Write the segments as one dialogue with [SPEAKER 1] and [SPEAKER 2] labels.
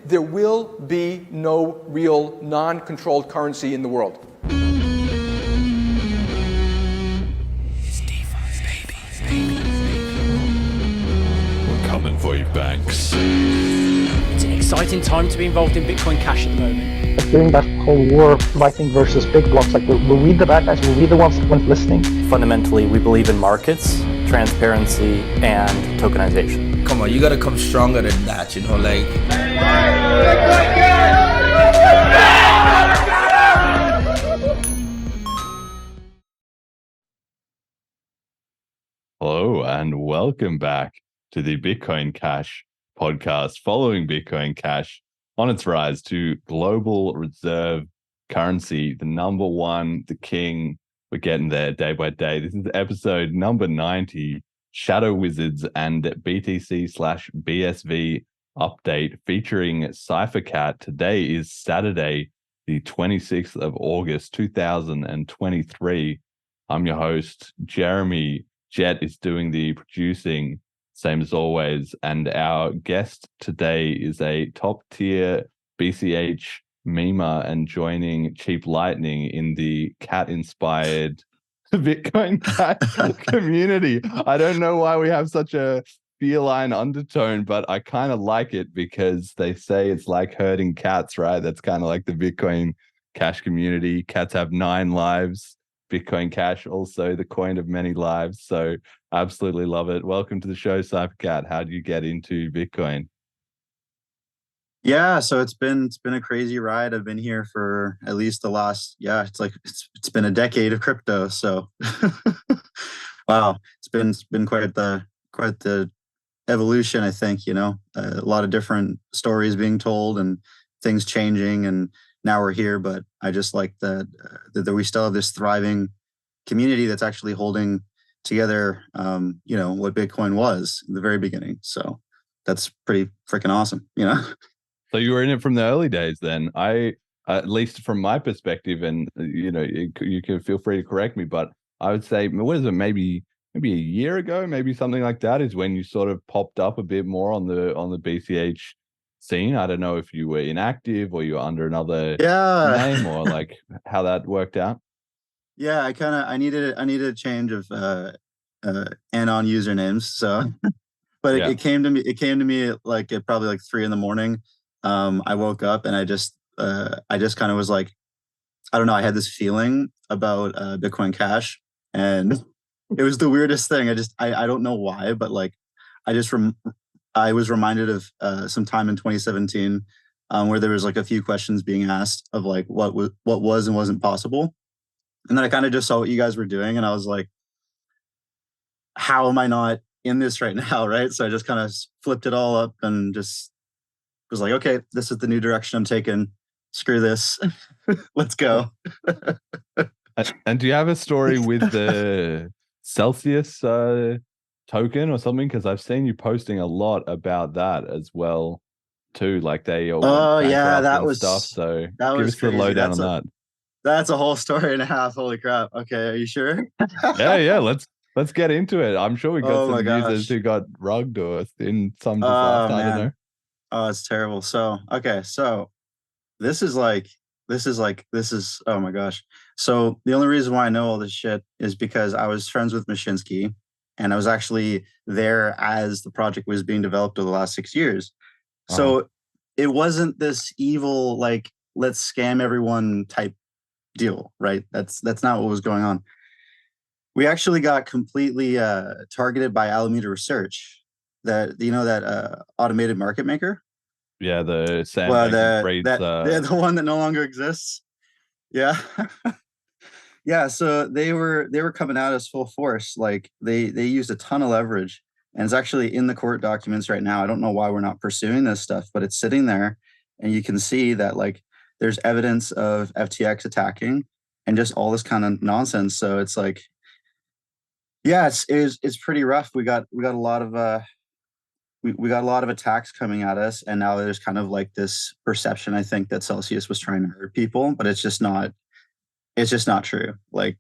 [SPEAKER 1] there will be no real non-controlled currency in the world.
[SPEAKER 2] We're coming for you, banks.
[SPEAKER 3] It's an exciting time to be involved in Bitcoin Cash at the moment.
[SPEAKER 4] During that whole war of Lightning versus big blocks, like, were we the bad guys? Were we the ones that weren't listening?
[SPEAKER 5] Fundamentally, we believe in markets, transparency, and tokenization.
[SPEAKER 6] Come on, you gotta come stronger than that, you know, like...
[SPEAKER 2] Hello, and welcome back to the Bitcoin Cash podcast, following Bitcoin Cash on its rise to global reserve currency, the number one, the king. We're getting there day by day. This is episode number 90, ShadowWizards and BTC/BSV update featuring CypherCat. Today is Saturday, the 26th of August, 2023. I'm your host, Jeremy. Jet is doing the producing, same as always. And our guest today is a top-tier BCH memer and joining Cheap Lightning in the cat-inspired Bitcoin Cash community. I don't know why we have such a feline undertone, but I kind of like it because they say it's like herding cats, right? That's kind of like the Bitcoin Cash community. Cats have 9 lives. Bitcoin Cash, also the coin of many lives. So absolutely love it. Welcome to the show, CypherCat. How do you get into Bitcoin?
[SPEAKER 7] Yeah, so it's been a crazy ride. I've been here for at least the last, it's been a decade of crypto. So wow, it's been quite the evolution, I think, you know. A lot of different stories being told and things changing, and now we're here. But I just like that we still have this thriving community that's actually holding together, you know, what Bitcoin was in the very beginning. So that's pretty freaking awesome, you know.
[SPEAKER 2] So you were in it from the early days then. At least from my perspective, and you know, you can feel free to correct me, but I would say, what is it, maybe a year ago, maybe something like that, is when you sort of popped up a bit more on the BCH scene. I don't know if you were inactive or you were under another name, or like how that worked out.
[SPEAKER 7] Yeah, I needed a change of anon usernames. So, but it came to me like at probably like 3 a.m. I woke up and I just kind of was like, I don't know. I had this feeling about Bitcoin Cash, and it was the weirdest thing. I don't know why, but like I was reminded of some time in 2017 where there was like a few questions being asked of like what was and wasn't possible. And then I kind of just saw what you guys were doing, and I was like, how am I not in this right now? Right. So I just kind of flipped it all up and just was like, okay, this is the new direction I'm taking. Screw this. Let's go.
[SPEAKER 2] And do you have a story with the Celsius token or something? Because I've seen you posting a lot about that as well too. Like they all
[SPEAKER 7] that was
[SPEAKER 2] stuff. So
[SPEAKER 7] that
[SPEAKER 2] give
[SPEAKER 7] was
[SPEAKER 2] us
[SPEAKER 7] crazy.
[SPEAKER 2] the lowdown on that.
[SPEAKER 7] That's a whole story and a half. Holy crap. Okay, are you sure?
[SPEAKER 2] Yeah. Let's get into it. I'm sure we got some users
[SPEAKER 7] gosh.
[SPEAKER 2] who got rugged or in some disaster. I don't know.
[SPEAKER 7] Oh, it's terrible. So this is oh my gosh. So the only reason why I know all this shit is because I was friends with Mashinsky, and I was actually there as the project was being developed over the last 6 years. So it wasn't this evil, like, let's scam everyone type deal, right? That's not what was going on. We actually got completely targeted by Alameda Research, that automated market maker.
[SPEAKER 2] Yeah, the
[SPEAKER 7] the one that no longer exists. Yeah. Yeah, so they were coming at us full force. Like they used a ton of leverage, and it's actually in the court documents right now. I don't know why we're not pursuing this stuff, but it's sitting there, and you can see that like there's evidence of FTX attacking and just all this kind of nonsense. So it's like, yeah, it's pretty rough. We got a lot of we got a lot of attacks coming at us, and now there's kind of like this perception, I think, that Celsius was trying to hurt people, but it's just not true. Like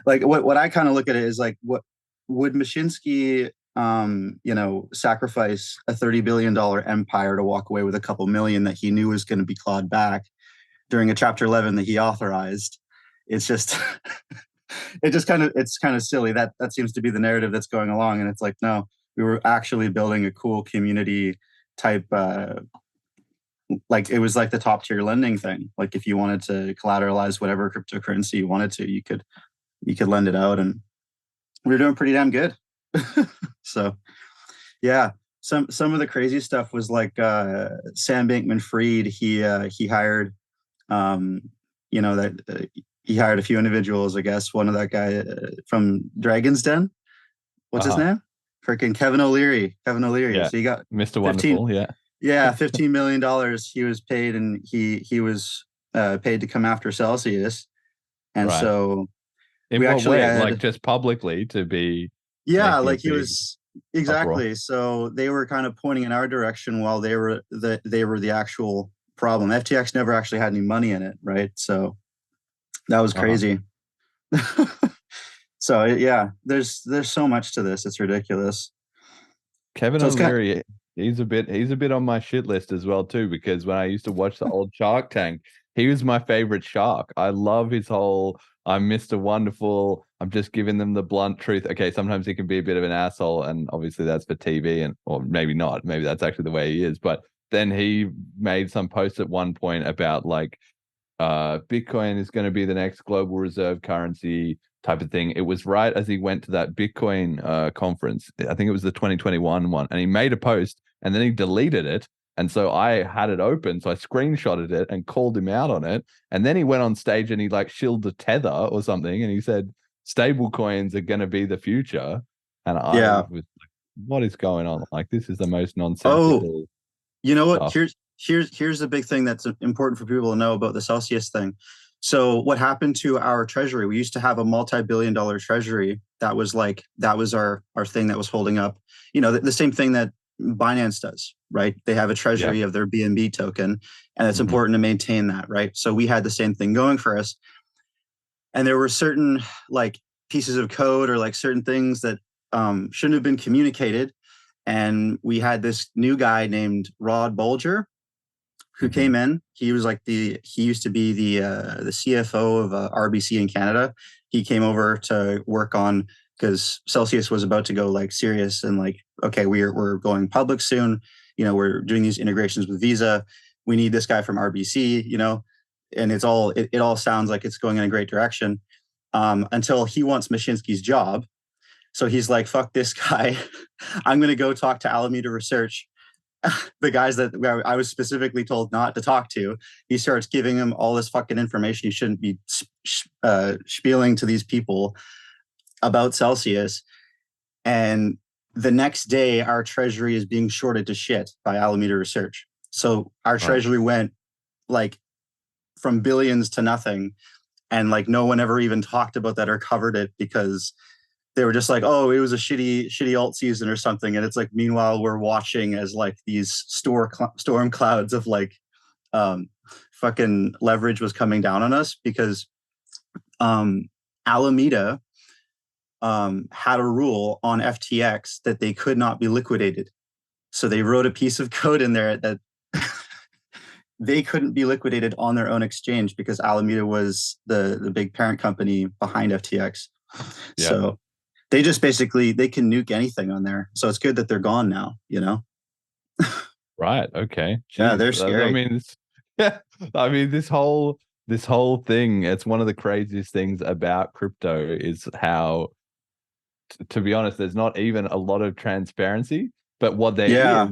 [SPEAKER 7] like what I kind of look at it is like, what would Mashinsky sacrifice a $30 billion empire to walk away with a couple million that he knew was going to be clawed back during a Chapter 11 that he authorized. It's just, it's kind of silly. That seems to be the narrative that's going along. And it's like, no, we were actually building a cool community type, like it was like the top tier lending thing. Like if you wanted to collateralize whatever cryptocurrency you wanted to, you could lend it out, and we were doing pretty damn good. So yeah, some of the crazy stuff was like Sam Bankman-Fried. He hired he hired a few individuals. I guess one of that guy from Dragon's Den. What's his name? Freaking Kevin O'Leary.
[SPEAKER 2] Yeah.
[SPEAKER 7] So he got
[SPEAKER 2] Mr. Wonderful.
[SPEAKER 7] Yeah, $15 million he was paid, and he was paid to come after Celsius. And
[SPEAKER 2] Right.
[SPEAKER 7] so
[SPEAKER 2] In
[SPEAKER 7] we
[SPEAKER 2] what
[SPEAKER 7] actually
[SPEAKER 2] way?
[SPEAKER 7] had,
[SPEAKER 2] Like just publicly to be.
[SPEAKER 7] yeah,
[SPEAKER 2] making
[SPEAKER 7] like he
[SPEAKER 2] big
[SPEAKER 7] was exactly.
[SPEAKER 2] uproar.
[SPEAKER 7] So they were kind of pointing in our direction while they were the actual problem. FTX never actually had any money in it, right? So that was crazy. So yeah, there's so much to this. It's ridiculous.
[SPEAKER 2] Kevin
[SPEAKER 7] So it's
[SPEAKER 2] O'Leary, he's a bit on my shit list as well too, because when I used to watch the old Shark Tank, he was my favorite shark. I love his whole I'm Mr. Wonderful, I'm just giving them the blunt truth. Okay, sometimes he can be a bit of an asshole, and obviously that's for TV, and or maybe not. Maybe that's actually the way he is. But then he made some post at one point about like Bitcoin is going to be the next global reserve currency type of thing. It was right as he went to that Bitcoin conference. I think it was the 2021 one, and he made a post and then he deleted it. And so I had it open, so I screenshotted it and called him out on it. And then he went on stage and he like shilled the tether or something, and he said stable coins are going to be the future. And I was like, what is going on? Like, this is the most nonsensical.
[SPEAKER 7] You know what?
[SPEAKER 2] stuff.
[SPEAKER 7] Here's the big thing that's important for people to know about the Celsius thing. So what happened to our treasury? We used to have a multi-billion-dollar treasury. That was our thing that was holding up, the same thing that Binance does, right? They have a treasury of their BNB token, and it's important to maintain that, right? So we had the same thing going for us. And there were certain like pieces of code or like certain things that shouldn't have been communicated. And we had this new guy named Rod Bolger who came in. He was like he used to be the CFO of RBC in Canada. He came over to work on, because Celsius was about to go like serious and like, okay, we're going public soon. We're doing these integrations with Visa. We need this guy from RBC, and it all sounds like it's going in a great direction until he wants Mashinsky's job. So he's like, fuck this guy. I'm going to go talk to Alameda Research, the guys that I was specifically told not to talk to. He starts giving him all this fucking information he shouldn't be spieling to these people about Celsius. And the next day, our treasury is being shorted to shit by Alameda Research. So our treasury went like from billions to nothing. And like no one ever even talked about that or covered it, because they were just like, oh, it was a shitty alt season or something. And it's like, meanwhile, we're watching as like these storm clouds of like fucking leverage was coming down on us, because Alameda had a rule on FTX that they could not be liquidated. So they wrote a piece of code in there that they couldn't be liquidated on their own exchange, because Alameda was the big parent company behind FTX. Yeah. So they just basically, they can nuke anything on there. So it's good that they're gone now,
[SPEAKER 2] Right. Okay. Jeez.
[SPEAKER 7] Yeah, they're scary.
[SPEAKER 2] I mean, this whole thing, it's one of the craziest things about crypto is how, to be honest, there's not even a lot of transparency, but what there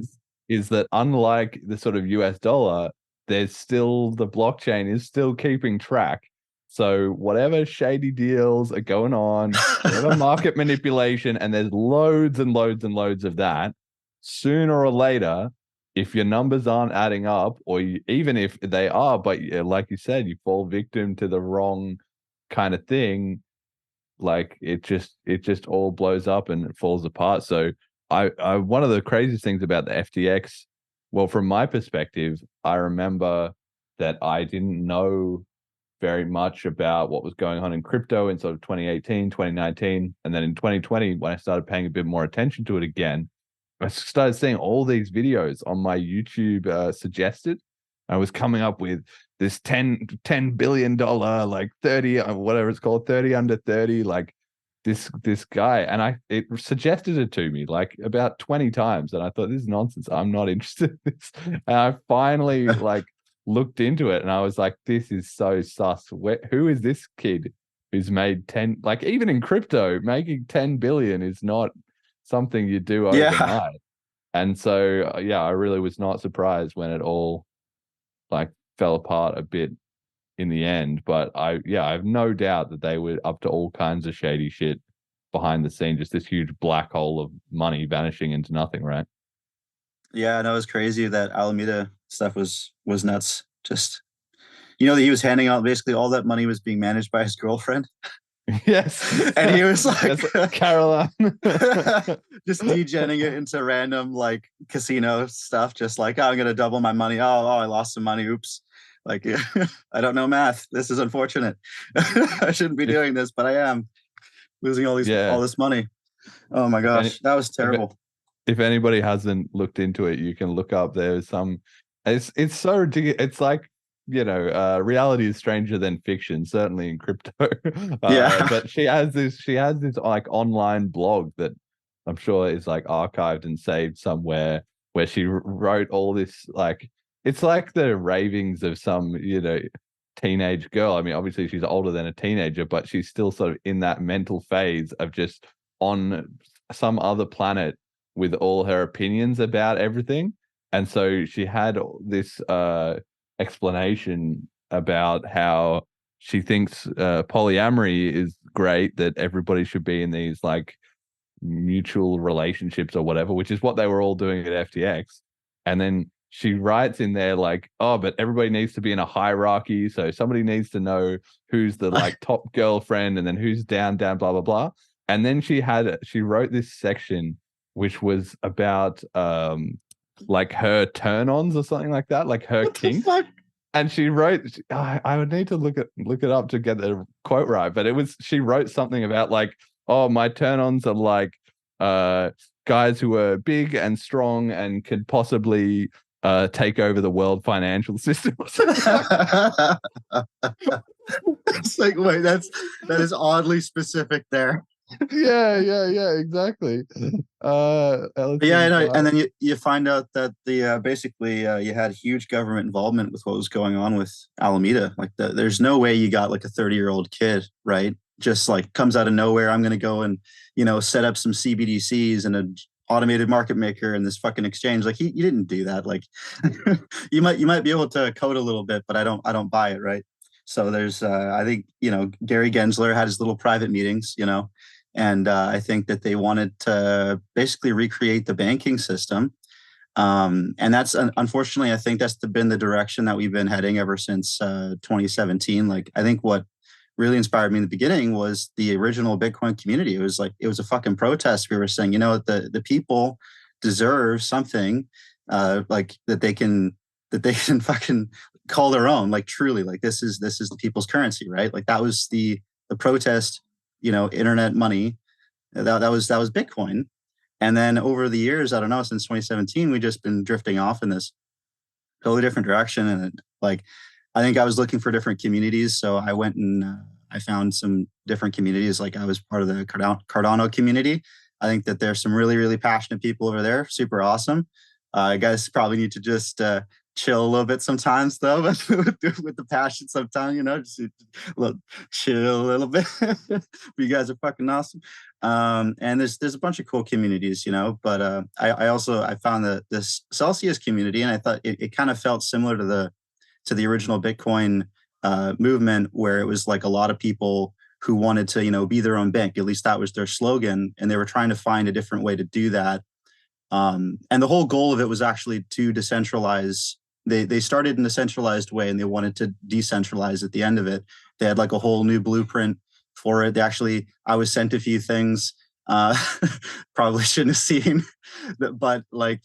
[SPEAKER 2] is that unlike the sort of US dollar, there's still, the blockchain is still keeping track. So whatever shady deals are going on, whatever market manipulation, and there's loads and loads and loads of that, sooner or later, if your numbers aren't adding up, or even if they are, but like you said, you fall victim to the wrong kind of thing, like it just all blows up and it falls apart. So I one of the craziest things about the FTX, well, from my perspective, I remember that I didn't know very much about what was going on in crypto in sort of 2018, 2019. And then in 2020, when I started paying a bit more attention to it again, I started seeing all these videos on my YouTube suggested. I was coming up with this $10 billion, like 30, whatever it's called, 30 under 30, like this guy. And it suggested it to me like about 20 times. And I thought, this is nonsense. I'm not interested in this. And I finally like looked into it and I was like, this is so sus. Who is this kid who's made 10, like even in crypto, making 10 billion is not something you do overnight. And so, I really was not surprised when it all like fell apart a bit in the end. But I have no doubt that they were up to all kinds of shady shit behind the scene, just this huge black hole of money vanishing into nothing, right?
[SPEAKER 7] Yeah, and it was crazy. That Alameda stuff was nuts. Just, that he was handing out basically all that money was being managed by his girlfriend.
[SPEAKER 2] Yes.
[SPEAKER 7] And he was like,
[SPEAKER 2] Caroline.
[SPEAKER 7] just degenning it into random like casino stuff, just like, I'm gonna double my money. Oh, I lost some money. Oops. Like, I don't know math. This is unfortunate. I shouldn't be doing this, but I am losing all this money. Oh my gosh, that was terrible.
[SPEAKER 2] If anybody hasn't looked into it, you can look up. There's some. It's so ridiculous. It's like, reality is stranger than fiction, certainly in crypto. But she has this like online blog that I'm sure is like archived and saved somewhere, where she wrote all this, like, it's like the ravings of some, teenage girl. I mean, obviously she's older than a teenager, but she's still sort of in that mental phase of just on some other planet with all her opinions about everything. And so she had this explanation about how she thinks polyamory is great, that everybody should be in these like mutual relationships or whatever, which is what they were all doing at FTX. And then she writes in there like, oh, but everybody needs to be in a hierarchy, so somebody needs to know who's the like top girlfriend and then who's down, blah blah blah. And then she wrote this section which was about like her turn-ons or something like that, like her kink. And she wrote, I would need to look it up to get the quote right, but she wrote something about like, oh, my turn-ons are like guys who are big and strong and could possibly take over the world financial system.
[SPEAKER 7] It's like, wait, that is oddly specific there.
[SPEAKER 2] Yeah, exactly.
[SPEAKER 7] And then you find out that the basically you had huge government involvement with what was going on with Alameda. Like, there's no way you got like a 30-year-old kid, right? Just like comes out of nowhere. I'm going to go and set up some CBDCs and an automated market maker and this fucking exchange. Like, you didn't do that. Like, you might be able to code a little bit, but I don't buy it, right? So there's I think Gary Gensler had his little private meetings, and I think that they wanted to basically recreate the banking system. And that's, unfortunately, I think that's been the direction that we've been heading ever since 2017. Like, I think what really inspired me in the beginning was the original Bitcoin community. It was a fucking protest. We were saying, the people deserve something like that they can fucking call their own. Like, truly, like this is the people's currency, right? Like, that was the protest. Internet money, that was Bitcoin. And then over the years, I don't know, since 2017, we've just been drifting off in this totally different direction. And I think I was looking for different communities. So I went and I found some different communities. Like, I was part of the Cardano community. I think that there's some really, really passionate people over there. Super awesome. You guys probably need to just chill a little bit sometimes, though, with the passion sometimes, just chill a little bit. But you guys are fucking awesome. And there's a bunch of cool communities, but I found that this Celsius community, and I thought it kind of felt similar to the original Bitcoin movement, where it was like a lot of people who wanted to, be their own bank. At least that was their slogan. And they were trying to find a different way to do that. And the whole goal of it was actually to decentralize. They started in a centralized way, and they wanted to decentralize at the end of it. They had like a whole new blueprint for it. I was sent a few things Uh, probably shouldn't have seen, but like,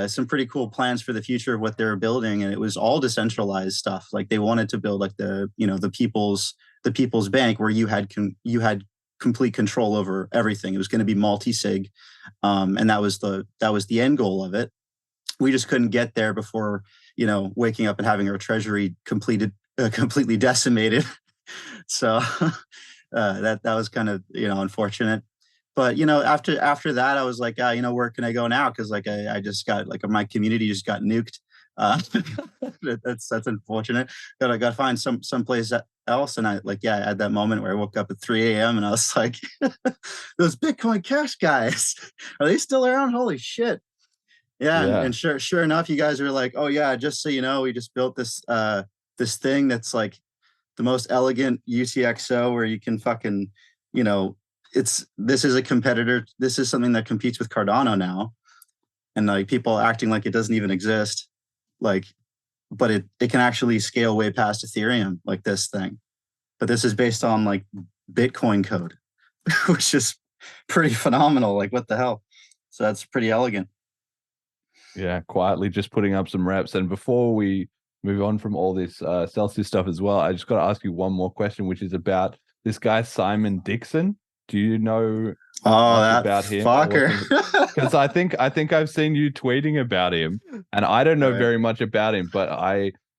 [SPEAKER 7] some pretty cool plans for the future of what they were building. And it was all decentralized stuff. Like they wanted to build like the people's bank where you had complete control over everything. It was going to be multi-sig. And that was the end goal of it. We just couldn't get there before, waking up and having our treasury completely decimated. So that was kind of, unfortunate. But after that, I was like, where can I go now? Because like I just got like my community just got nuked. That's unfortunate. Got to find some place else. And I at that moment where I woke up at 3 a.m. and I was like, those Bitcoin Cash guys, are they still around? Holy shit! Yeah,
[SPEAKER 2] Yeah.
[SPEAKER 7] and sure enough, you guys are like, oh yeah, just so you know, we just built this thing that's like the most elegant UTXO where you can fucking, this is a competitor. This is something that competes with Cardano now. And like people acting like it doesn't even exist. Like, but it can actually scale way past Ethereum, like this thing. But this is based on like Bitcoin code, which is pretty phenomenal. Like what the hell? So that's pretty elegant.
[SPEAKER 2] Yeah, quietly just putting up some reps. And before we move on from all this Celsius stuff as well, I just got to ask you one more question, which is about this guy, Simon Dixon. Do you know much about him?
[SPEAKER 7] Fucker.
[SPEAKER 2] Because I think I've seen you tweeting about him, and I don't know very much about him, but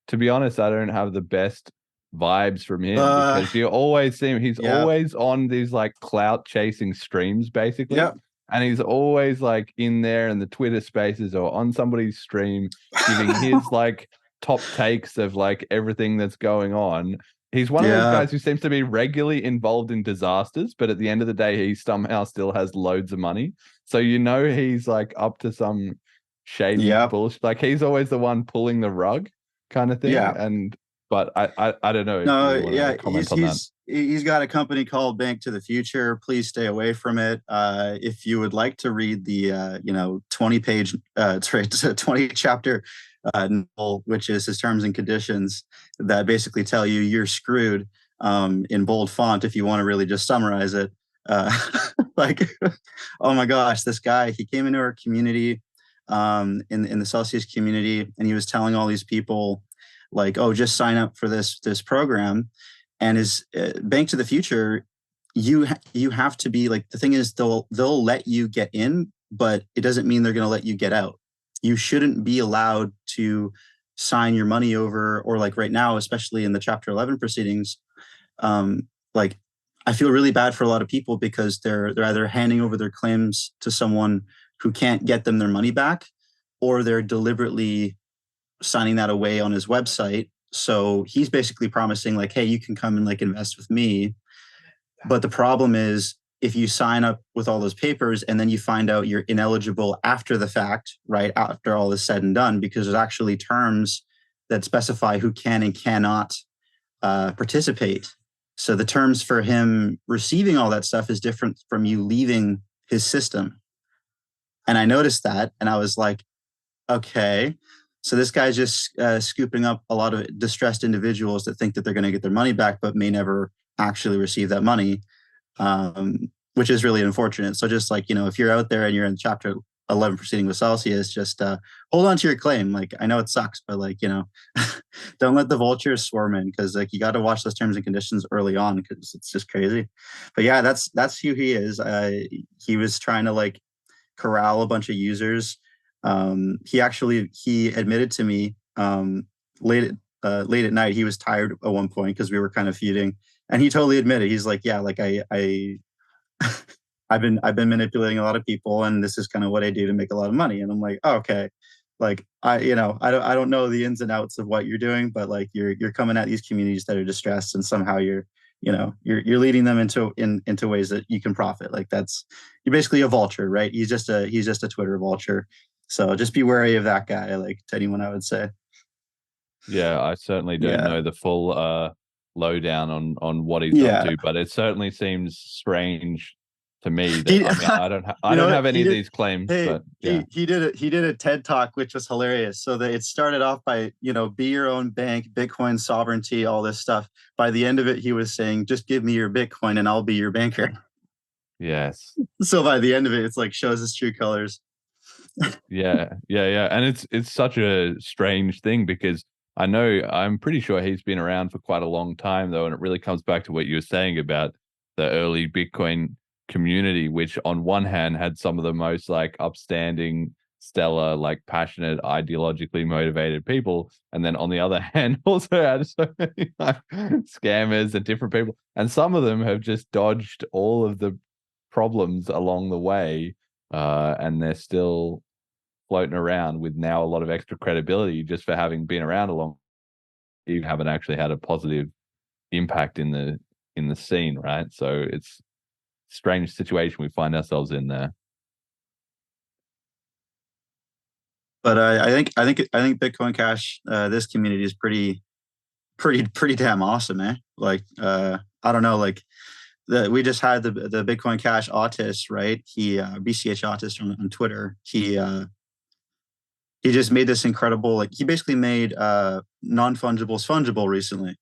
[SPEAKER 2] to be honest, I don't have the best vibes from him because you always see him. He's always on these like clout chasing streams, basically.
[SPEAKER 7] Yep.
[SPEAKER 2] And he's always like in there in the Twitter spaces or on somebody's stream giving his like top takes of like everything that's going on. He's one of those guys who seems to be regularly involved in disasters, but at the end of the day, he somehow still has loads of money. So he's like up to some shady bullshit. Like he's always the one pulling the rug kind of thing.
[SPEAKER 7] Yeah.
[SPEAKER 2] But I don't know.
[SPEAKER 7] No,
[SPEAKER 2] if you want to comment on that.
[SPEAKER 7] He's got a company called Bank to the Future. Please stay away from it. If you would like to read the 20-page 20-chapter novel, which is his terms and conditions that basically tell you you're screwed in bold font if you want to really just summarize it. Like, oh my gosh, this guy, he came into our community in the Celsius community, and he was telling all these people like, oh, just sign up for this program. And his Bank to the Future, you have to be like, the thing is they'll let you get in, but it doesn't mean they're going to let you get out. You shouldn't be allowed to sign your money over, or like right now, especially in the Chapter 11 proceedings, like I feel really bad for a lot of people because they're either handing over their claims to someone who can't get them their money back, or they're deliberately signing that away on his website. So he's basically promising like, hey, you can come and like invest with me. But the problem is if you sign up with all those papers and then you find out you're ineligible after the fact, right, after all is said and done, because there's actually terms that specify who can and cannot participate. So the terms for him receiving all that stuff is different from you leaving his system. And I noticed that, and I was like, okay, so this guy's just scooping up a lot of distressed individuals that think that they're going to get their money back, but may never actually receive that money, which is really unfortunate. So just like, if you're out there and you're in Chapter 11 proceeding with Celsius, just hold on to your claim. Like, I know it sucks, but like, don't let the vultures swarm in, because like you got to watch those terms and conditions early on, because it's just crazy. But yeah, that's who he is. He was trying to like corral a bunch of users. He admitted to me late at night he was tired at one point because we were kind of feuding, and he totally admitted, he's like, yeah, like I've been manipulating a lot of people, and this is kind of what I do to make a lot of money. And I'm like, oh, okay, like I don't know the ins and outs of what you're doing, but like you're coming at these communities that are distressed, and somehow you're leading them into ways that you can profit. Like you're basically a vulture, right? He's just a Twitter vulture. So just be wary of that guy, like to anyone, I would say.
[SPEAKER 2] Yeah, I certainly don't know the full lowdown on what he's up to, but it certainly seems strange to me that I don't have any of these claims. But yeah.
[SPEAKER 7] He did a TED talk, which was hilarious. So that it started off by, be your own bank, Bitcoin sovereignty, all this stuff. By the end of it, he was saying, just give me your Bitcoin and I'll be your banker.
[SPEAKER 2] Yes.
[SPEAKER 7] So by the end of it, it's like shows his true colors.
[SPEAKER 2] Yeah. And it's such a strange thing because I'm pretty sure he's been around for quite a long time though, and it really comes back to what you were saying about the early Bitcoin community, which on one hand had some of the most like upstanding, stellar, like passionate, ideologically motivated people, and then on the other hand also had so many like scammers and different people, and some of them have just dodged all of the problems along the way, and they're still floating around with now a lot of extra credibility just for having been around a long. You haven't actually had a positive impact in the scene, right? So it's a strange situation we find ourselves in there.
[SPEAKER 7] But I think Bitcoin Cash, this community is pretty damn awesome, eh? Like I don't know, like we just had the Bitcoin Cash autist, right? He BCH autist on Twitter. He just made this incredible, like he basically made non-fungibles fungible recently,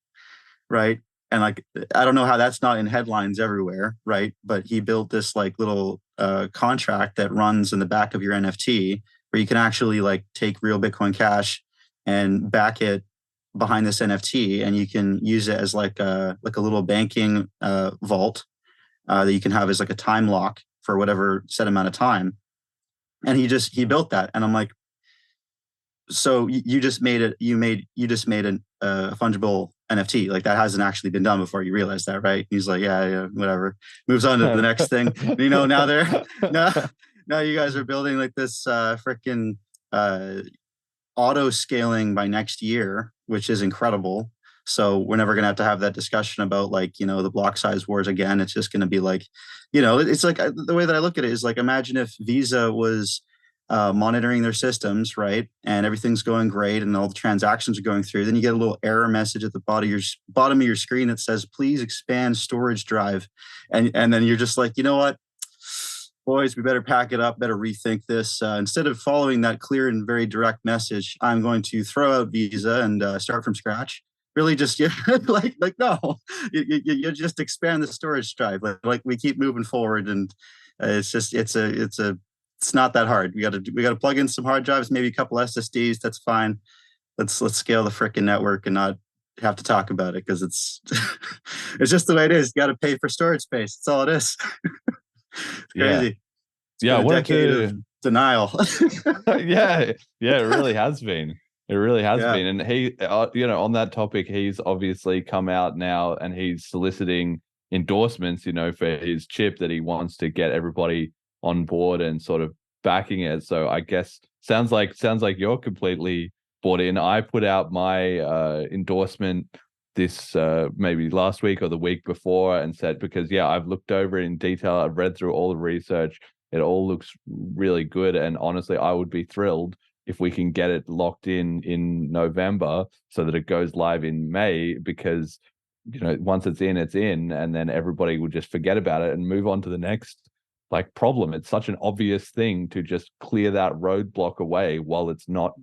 [SPEAKER 7] right? And like I don't know how that's not in headlines everywhere, right? But he built this like little contract that runs in the back of your NFT where you can actually like take real Bitcoin Cash and back it behind this NFT, and you can use it as like a little banking vault that you can have as like a time lock for whatever set amount of time. And he built that, and I'm like, so you just made a fungible NFT, like that hasn't actually been done before. You realize that, right? He's like, yeah, whatever. Moves on to the next thing. You know, now you guys are building like this freaking auto scaling by next year, which is incredible. So we're never gonna have that discussion about like, you know, the block size wars again. It's just gonna be like, you know, it's like the way that I look at it is like, imagine if Visa was monitoring their systems, right? And everything's going great and all the transactions are going through. Then you get a little error message at the bottom of your screen that says, please expand storage drive. And then you're just like, you know what, boys, we better pack it up, better rethink this. Instead of following that clear and very direct message, I'm going to throw out Visa and start from scratch. Really just like no, you just expand the storage drive. Like we keep moving forward, and it's not that hard. We got to plug in some hard drives, maybe a couple SSDs. That's fine. Let's scale the frickin' network and not have to talk about it because it's it's just the way it is. You got to pay for storage space. That's all it is. It's crazy.
[SPEAKER 2] Yeah,
[SPEAKER 7] what a decade of denial.
[SPEAKER 2] yeah, it really has been. It really has been. And he, on that topic, he's obviously come out now and he's soliciting endorsements, for his chip that he wants to get everybody on board and sort of backing it. So I guess sounds like you're completely bought in. I put out my endorsement this maybe last week or the week before and said, because I've looked over it in detail. I've read through all the research. It all looks really good. And honestly, I would be thrilled if we can get it locked in November so that it goes live in May, because, once it's in, and then everybody will just forget about it and move on to the next problem. It's such an obvious thing to just clear that roadblock away while it's not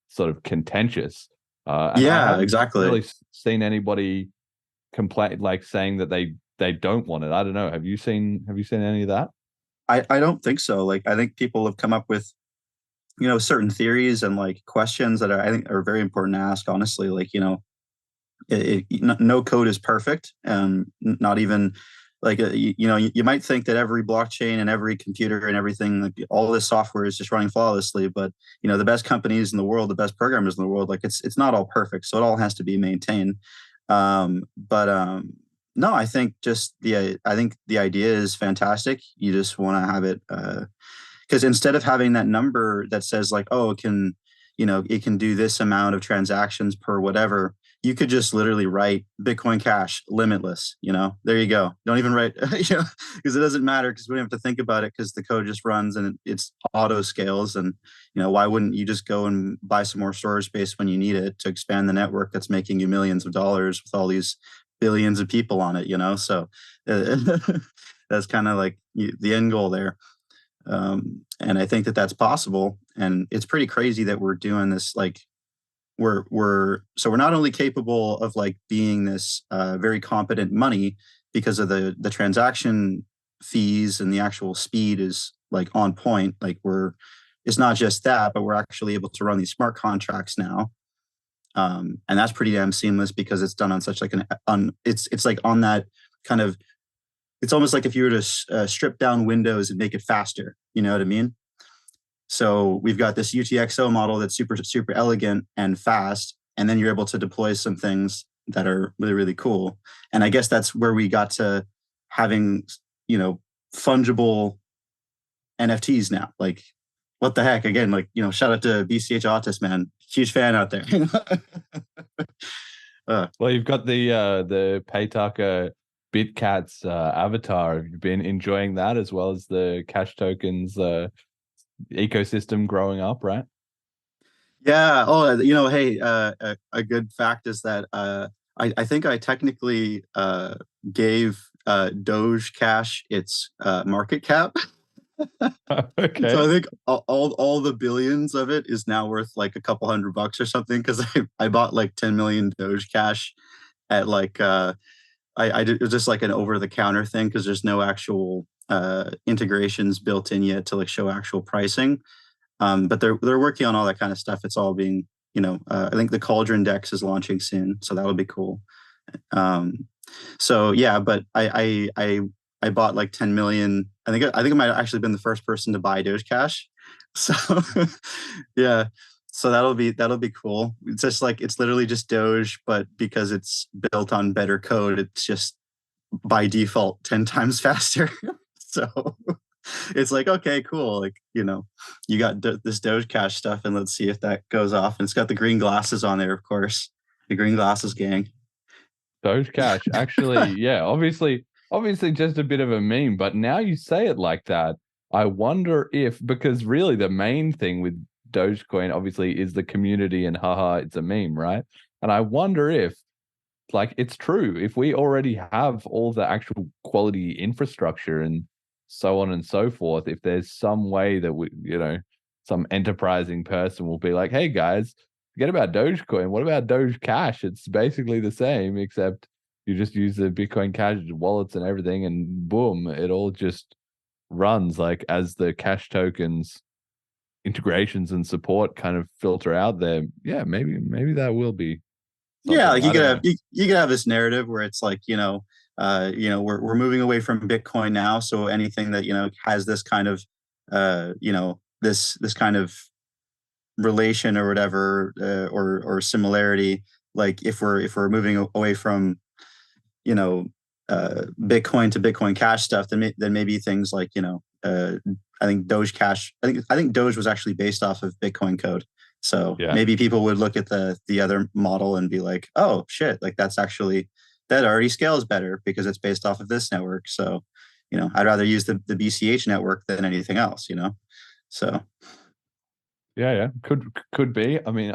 [SPEAKER 2] sort of contentious.
[SPEAKER 7] Exactly.
[SPEAKER 2] Really seen anybody complain, saying that they don't want it. I don't know. Have you seen any of that?
[SPEAKER 7] I don't think so. I think people have come up with, certain theories and questions that I think are very important to ask, honestly. No code is perfect, and not even you might think that every blockchain and every computer and everything, all this software is just running flawlessly, but the best companies in the world, the best programmers in the world, it's not all perfect, so it all has to be maintained. No, I think the idea is fantastic. You just want to have it because instead of having that number that says it can do this amount of transactions per whatever, you could just literally write Bitcoin Cash limitless. There you go. Don't even write, because it doesn't matter, because we don't have to think about it, because the code just runs and it's auto scales. And why wouldn't you just go and buy some more storage space when you need it to expand the network that's making you millions of dollars with all these billions of people on it? So that's kind of the end goal there. And I think that that's possible, and it's pretty crazy that we're doing this. We're not only capable of being this very competent money because of the transaction fees and the actual speed is like on point. Like it's not just that, but we're actually able to run these smart contracts now. And that's pretty damn seamless because it's done on such like it's like on that kind of, it's almost like if you were to strip down Windows and make it faster, you know what I mean? So we've got this UTXO model that's super, super elegant and fast. And then you're able to deploy some things that are really, really cool. And I guess that's where we got to having, you know, fungible NFTs now. Like, what the heck? Again, like, you know, shout out to BCHautist, man. Huge fan out there.
[SPEAKER 2] Well, you've got the Paytaka BitCats avatar. Have you been enjoying that as well as the Cash Tokens ecosystem growing up, right?
[SPEAKER 7] Yeah. Oh, you know, hey, a good fact is that I think I technically gave Doge Cash its market cap.
[SPEAKER 2] Okay.
[SPEAKER 7] So I think all the billions of it is now worth like a couple $100 or something because I bought like 10 million Doge Cash at like I did, it was just like an over the counter thing because there's no actual integrations built in yet to like show actual pricing. But they're working on all that kind of stuff. It's all being, you know, I think the Cauldron Dex is launching soon, so that'll be cool. So yeah, but I bought like 10 million. I think I might have actually been the first person to buy Doge Cash. So yeah, so that'll be cool. It's just like it's literally just Doge, but because it's built on better code, it's just by default 10 times faster. So it's like, okay, cool. Like, you know, you got this Doge Cash stuff, and let's see if that goes off. And it's got the green glasses on there, of course, the green glasses gang.
[SPEAKER 2] Doge Cash, actually, yeah, obviously just a bit of a meme, but now you say it like that, I wonder if, because really the main thing with Dogecoin obviously is the community and haha, it's a meme, right? And I wonder if, like, it's true, if we already have all the actual quality infrastructure and so on and so forth, if there's some way that we, you know, some enterprising person will be like, hey guys, forget about Dogecoin, what about Doge Cash? It's basically the same, except you just use the Bitcoin Cash wallets and everything, and boom, it all just runs. Like, as the Cash tokens integrations and support kind of filter out there, yeah, maybe that will be something.
[SPEAKER 7] Yeah, like you could have this narrative where it's like, we're moving away from Bitcoin now, so anything that, you know, has this kind of this kind of relation or whatever, or similarity, like if we're moving away from, you know, Bitcoin to Bitcoin Cash stuff, then maybe things like, you know, I think Doge Cash, I think Doge was actually based off of Bitcoin code. So
[SPEAKER 2] yeah,
[SPEAKER 7] maybe people would look at the other model and be like, oh shit, like that already scales better because it's based off of this network. So, you know, I'd rather use the BCH network than anything else, you know? So.
[SPEAKER 2] Yeah. Could be. I mean,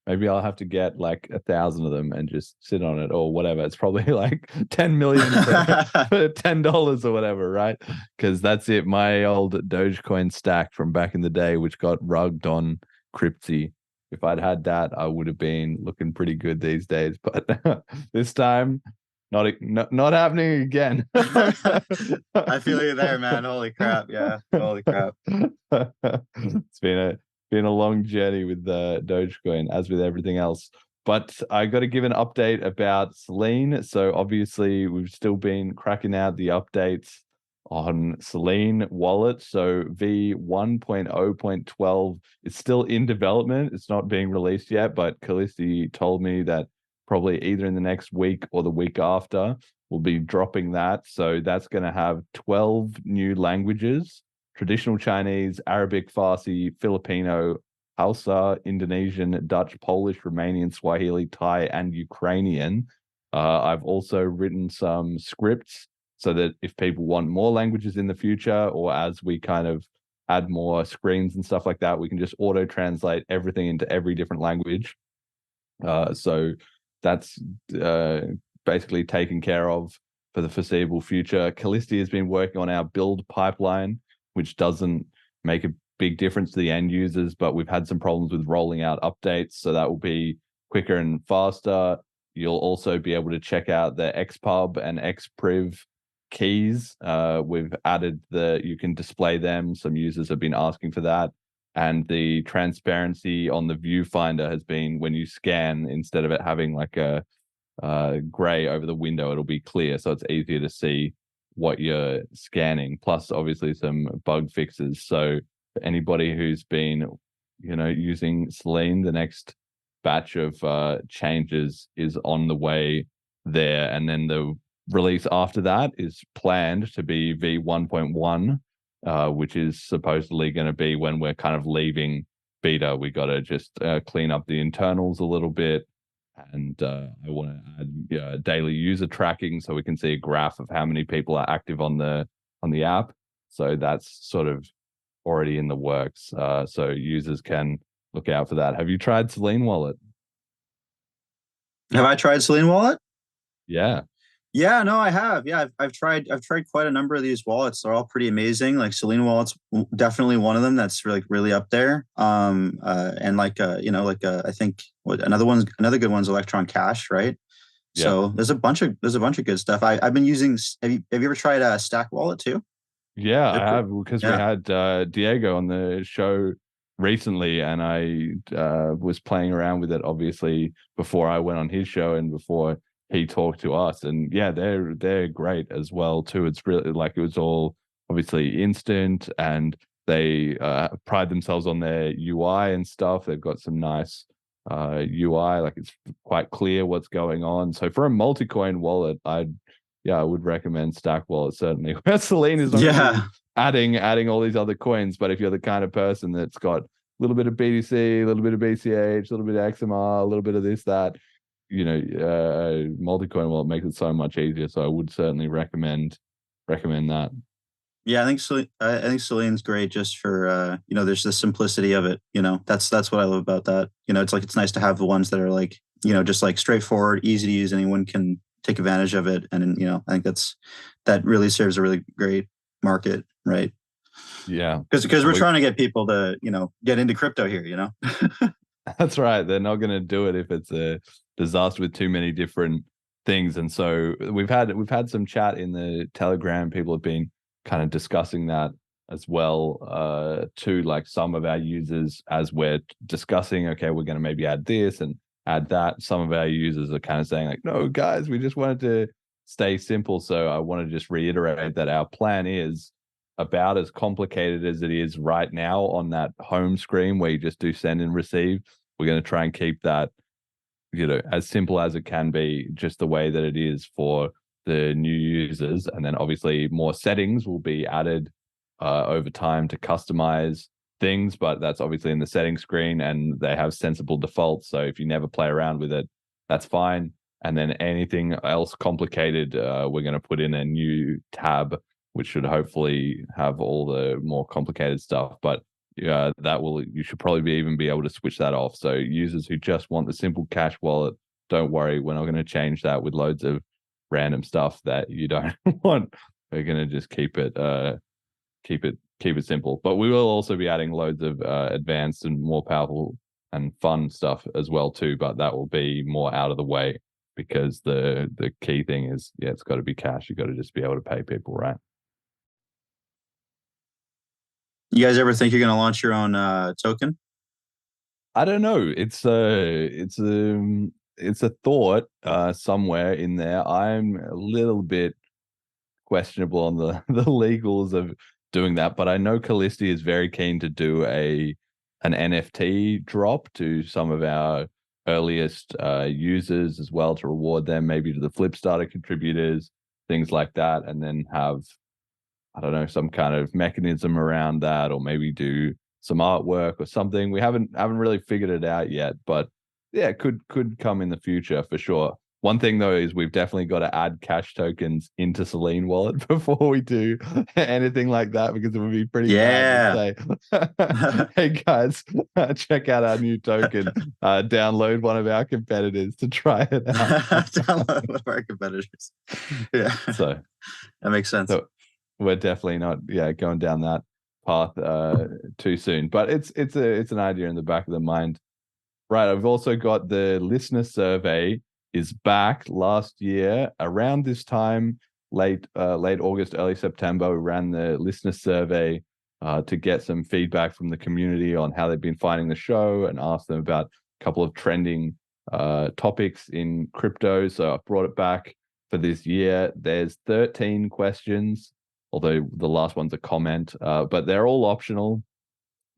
[SPEAKER 2] maybe I'll have to get like 1,000 of them and just sit on it or whatever. It's probably like 10 million for $10 or whatever, right? Because that's it. My old Dogecoin stack from back in the day, which got rugged on Cryptsy. If I'd had that, I would have been looking pretty good these days. But this time, not happening again.
[SPEAKER 7] I feel you there, man. Holy crap! Yeah, holy crap.
[SPEAKER 2] It's been a long journey with Dogecoin, as with everything else. But I got to give an update about Selene. So obviously, we've still been cracking out the updates on Selene wallet. So V1.0.12 is still in development. It's not being released yet, but Callisti told me that probably either in the next week or the week after, we'll be dropping that. So that's going to have 12 new languages: traditional Chinese, Arabic, Farsi, Filipino, Hausa, Indonesian, Dutch, Polish, Romanian, Swahili, Thai, and Ukrainian. I've also written some scripts so that if people want more languages in the future, or as we kind of add more screens and stuff like that, we can just auto translate everything into every different language. So that's basically taken care of for the foreseeable future. Callisti has been working on our build pipeline, which doesn't make a big difference to the end users, but we've had some problems with rolling out updates, so that will be quicker and faster. You'll also be able to check out the Xpub and Xpriv keys. We've added you can display them. Some users have been asking for that. And the transparency on the viewfinder has been when you scan, instead of it having like a gray over the window, it'll be clear. So it's easier to see what you're scanning. Plus, obviously, some bug fixes. So for anybody who's been, using Selene, the next batch of changes is on the way there. And then the release after that is planned to be V1.1, which is supposedly going to be when we're kind of leaving beta. We got to just clean up the internals a little bit. And I want to add daily user tracking so we can see a graph of how many people are active on the app. So that's sort of already in the works. So users can look out for that. Have you tried Selene Wallet?
[SPEAKER 7] Have I tried Selene Wallet?
[SPEAKER 2] Yeah.
[SPEAKER 7] Yeah, no, I have. Yeah, I've tried quite a number of these wallets. They're all pretty amazing. Like Selene Wallet's definitely one of them that's really up there. And I think another good one's Electron Cash, right?
[SPEAKER 2] Yeah.
[SPEAKER 7] So there's a bunch of good stuff. I've been using. Have you ever tried Stack Wallet too?
[SPEAKER 2] Yeah, I have, because we had Diego on the show recently, and I was playing around with it obviously before I went on his show and before he talked to us. And yeah, they're great as well too. It's really like, it was all obviously instant, and they pride themselves on their UI and stuff. They've got some nice UI, like it's quite clear what's going on. So for a multi-coin wallet, I would recommend Stack Wallet, certainly. Where Selene is adding all these other coins, but if you're the kind of person that's got a little bit of BTC, a little bit of BCH, a little bit of XMR, a little bit of this, that, multi-coin wallet makes it so much easier. So I would certainly recommend that.
[SPEAKER 7] Yeah, I think Selene's great just for there's the simplicity of it. That's what I love about that. It's nice to have the ones that are like, just like straightforward, easy to use, anyone can take advantage of it. And I think that really serves a really great market, right?
[SPEAKER 2] Yeah,
[SPEAKER 7] because we're trying to get people to get into crypto here.
[SPEAKER 2] That's right. They're not going to do it if it's a disaster with too many different things. And so we've had some chat in the Telegram. People have been kind of discussing that as well too, like some of our users, as we're discussing, okay, we're going to maybe add this and add that. Some of our users are kind of saying like, no, guys, we just wanted to stay simple. So I want to just reiterate that our plan is about as complicated as it is right now on that home screen where you just do send and receive. We're going to try and keep that, as simple as it can be, just the way that it is for the new users. And then obviously more settings will be added over time to customize things, but that's obviously in the settings screen, and they have sensible defaults. So if you never play around with it, that's fine. And then anything else complicated, we're going to put in a new tab, which should hopefully have all the more complicated stuff. But you should probably even be able to switch that off. So users who just want the simple cash wallet, don't worry, we're not going to change that with loads of random stuff that you don't want. We're going to just keep it simple. But we will also be adding loads of advanced and more powerful and fun stuff as well too. But that will be more out of the way, because the key thing is, it's got to be cash. You got to just be able to pay people, right?
[SPEAKER 7] You guys ever think you're going to launch your own token?
[SPEAKER 2] I don't know. It's a thought somewhere in there. I'm a little bit questionable on the legals of doing that, but I know Callisti is very keen to do an NFT drop to some of our earliest users as well, to reward them, maybe to the Flipstarter contributors, things like that, and then have, I don't know, some kind of mechanism around that, or maybe do some artwork or something. We haven't really figured it out yet, but yeah, it could come in the future for sure. One thing though is we've definitely got to add cash tokens into Selene Wallet before we do anything like that, because it would be pretty bad to say, hey guys, check out our new token. Download one of our competitors to try it out.
[SPEAKER 7] Download one of our competitors. Yeah.
[SPEAKER 2] So
[SPEAKER 7] that makes sense.
[SPEAKER 2] So we're definitely not going down that path too soon. But it's an idea in the back of the mind. Right. I've also got the listener survey is back last year around this time. late August, early September. We ran the listener survey to get some feedback from the community on how they've been finding the show and asked them about a couple of trending topics in crypto. So I brought it back for this year. There's 13 questions, although the last one's a comment, but they're all optional.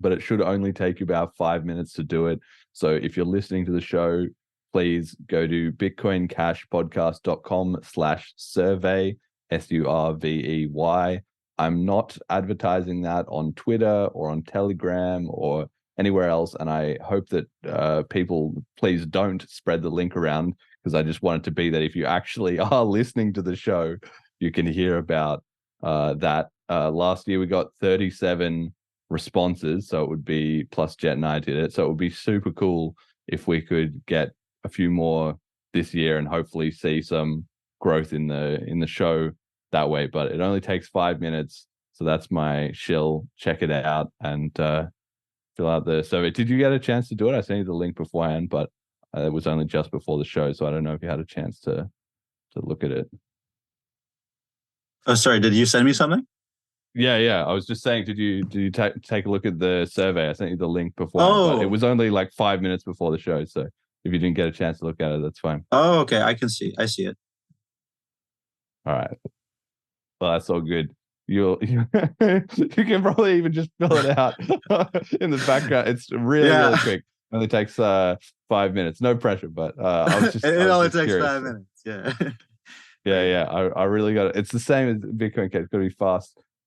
[SPEAKER 2] But it should only take you about 5 minutes to do it. So if you're listening to the show, please go to bitcoincashpodcast.com/survey, SURVEY. I'm not advertising that on Twitter or on Telegram or anywhere else. And I hope that people please don't spread the link around, because I just want it to be that if you actually are listening to the show, you can hear about that. Last year we got 37 responses, so it would be, plus Jet and I did it, so it would be super cool if we could get a few more this year and hopefully see some growth in the show that way. But it only takes 5 minutes, so that's my shill. Check it out and fill out the survey. Did you get a chance to do it? I sent you the link beforehand, but it was only just before the show, so I don't know if you had a chance to look at it.
[SPEAKER 7] Oh, sorry, did you send me something?
[SPEAKER 2] Yeah. I was just saying, did you take a look at the survey? I sent you the link before, but it was only like 5 minutes before the show. So if you didn't get a chance to look at it, that's fine.
[SPEAKER 7] Oh, okay. I see it.
[SPEAKER 2] All right. Well, that's all good. You can probably even just fill it out in the background. It's really quick. It only takes 5 minutes. No pressure, but I was just.
[SPEAKER 7] It only takes
[SPEAKER 2] curious.
[SPEAKER 7] 5 minutes. Yeah.
[SPEAKER 2] Yeah. I really got it. It's the same as Bitcoin Cash. It's got to be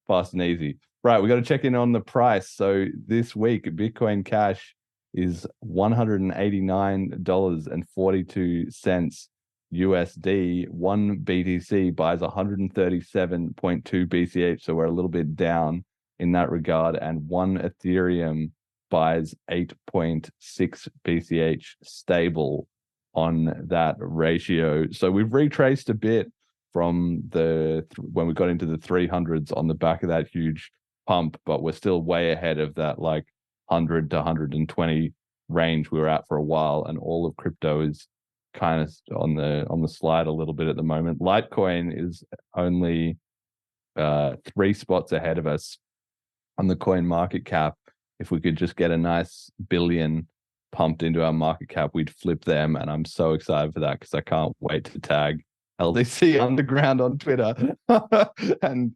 [SPEAKER 2] fast and easy. Right, we got to check in on the price. So this week, Bitcoin Cash is $189.42 USD. One BTC buys 137.2 BCH, so we're a little bit down in that regard. And one Ethereum buys 8.6 BCH, stable on that ratio. So we've retraced a bit from when we got into the 300s on the back of that huge pump, but we're still way ahead of that like 100 to 120 range we were at for a while, and all of crypto is kind of on the slide a little bit at the moment. Litecoin is only 3 spots ahead of us on the coin market cap. If we could just get a nice billion pumped into our market cap, we'd flip them, and I'm so excited for that because I can't wait to tag LDC Underground on Twitter and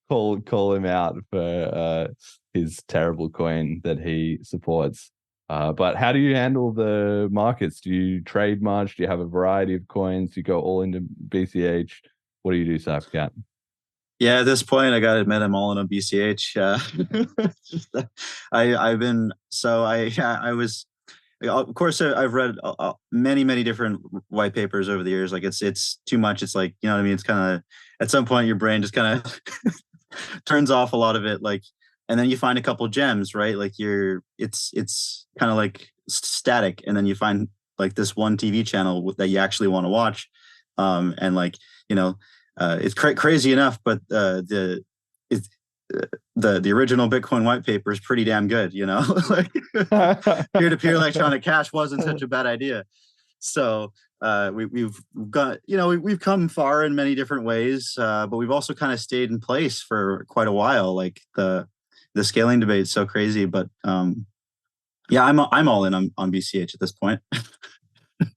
[SPEAKER 2] call him out for his terrible coin that he supports. But how do you handle the markets? Do you trade much? Do you have a variety of coins? Do you go all into BCH? What do you do, CypherCat?
[SPEAKER 7] Yeah, at this point, I gotta admit, I'm all in on BCH. Of course, I've read many different white papers over the years. Like it's too much. It's like, you know what I mean? It's kind of, at some point your brain just kind of turns off a lot of it. Like, and then you find a couple gems, right? Like it's kind of like static. And then you find like this one TV channel that you actually want to watch. And like, you know, it's crazy enough, but the original Bitcoin white paper is pretty damn good, you know. Like peer-to-peer electronic cash wasn't such a bad idea. So we've got, you know, we've come far in many different ways, but we've also kind of stayed in place for quite a while. Like the scaling debate is so crazy, but yeah, I'm all in on BCH at this point.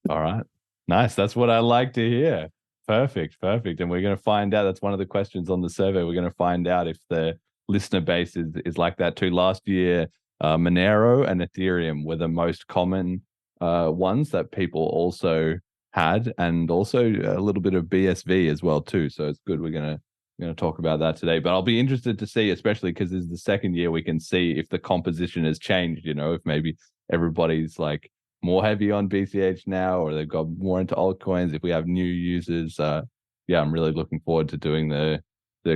[SPEAKER 2] All right, nice. That's what I like to hear. Perfect. And we're going to find out. That's one of the questions on the survey. We're going to find out if the listener base is like that too. Last year, Monero and Ethereum were the most common ones that people also had, and also a little bit of BSV as well too. So it's good. We're going to talk about that today. But I'll be interested to see, especially because this is the second year we can see if the composition has changed. You know, if maybe everybody's like more heavy on BCH now, or they've got more into altcoins, if we have new users. Yeah, I'm really looking forward to doing the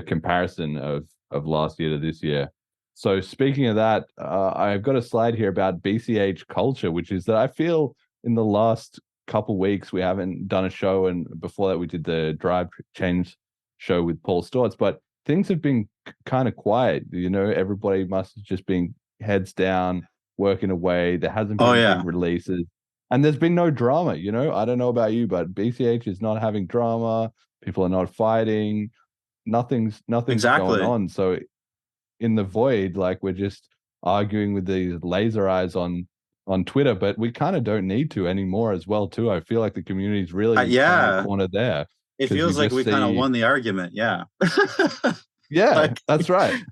[SPEAKER 2] comparison of last year to this year. So speaking of that, I've got a slide here about BCH culture, which is that I feel in the last couple weeks we haven't done a show, and before that we did the Drive Change show with Paul Stortz, but things have been kind of quiet. You know, everybody must have just been heads down, working away. There hasn't been big releases. And there's been no drama, you know. I don't know about you, but BCH is not having drama. People are not fighting. Nothing's going
[SPEAKER 7] Exactly.
[SPEAKER 2] on. So in the void, like we're just arguing with these laser eyes on Twitter, but we kind of don't need to anymore as well too. I feel like the community's really turned the corner there.
[SPEAKER 7] It
[SPEAKER 2] 'Cause you
[SPEAKER 7] feels like
[SPEAKER 2] just
[SPEAKER 7] we kind of
[SPEAKER 2] see-
[SPEAKER 7] won the argument. Yeah.
[SPEAKER 2] Yeah,
[SPEAKER 7] Like-
[SPEAKER 2] that's right.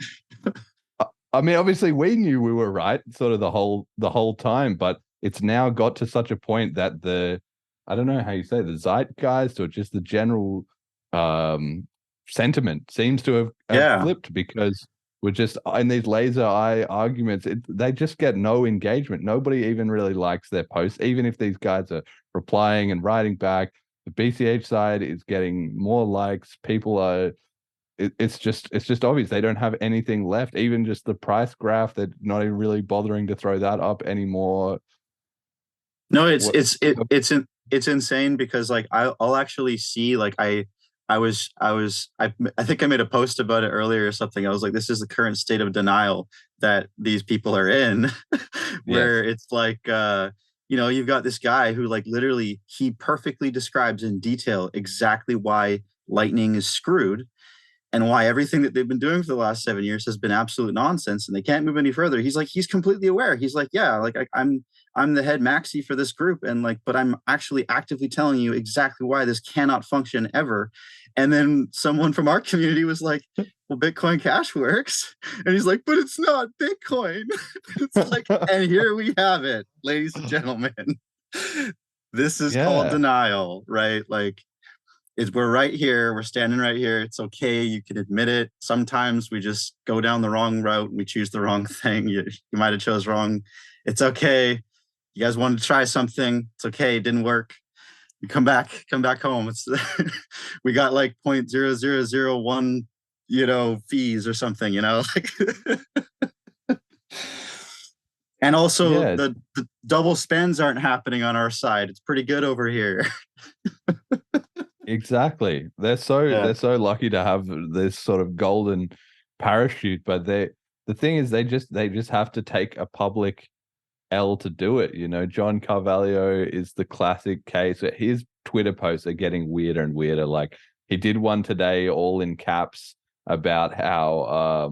[SPEAKER 2] I mean, obviously we knew we were right sort of the whole time, but it's now got to such a point that I don't know how you say, the zeitgeist or just the general sentiment seems to have flipped, because we're just in these laser eye arguments. They just get no engagement. Nobody even really likes their posts, even if these guys are replying and writing back. The BCH side is getting more likes. People are. It's just obvious they don't have anything left. Even just the price graph, they're not even really bothering to throw that up anymore.
[SPEAKER 7] No, it's insane, because like I'll actually see, like I think I made a post about it earlier or something. I was like, this is the current state of denial that these people are in, where it's like you've got this guy who, like, literally he perfectly describes in detail exactly why Lightning is screwed, and why everything that they've been doing for the last 7 years has been absolute nonsense, and they can't move any further. He's completely aware. He's like, yeah, like I'm the head maxi for this group, and like, but I'm actually actively telling you exactly why this cannot function ever. And then someone from our community was like, well, Bitcoin Cash works. And he's like, but it's not Bitcoin. It's like, and here we have it, ladies and gentlemen. This is called denial, right? Like, we're right here. We're standing right here. It's okay. You can admit it. Sometimes we just go down the wrong route and we choose the wrong thing. You might have chose wrong. It's okay. You guys wanted to try something. It's okay. It didn't work. You come back home. It's we got like 0.0001, fees or something, like. And also the double spends aren't happening on our side. It's pretty good over here.
[SPEAKER 2] Exactly. They're so lucky to have this sort of golden parachute, but the thing is they just have to take a public L to do it. John Carvalho is the classic case. His Twitter posts are getting weirder and weirder. Like, he did one today all in caps about how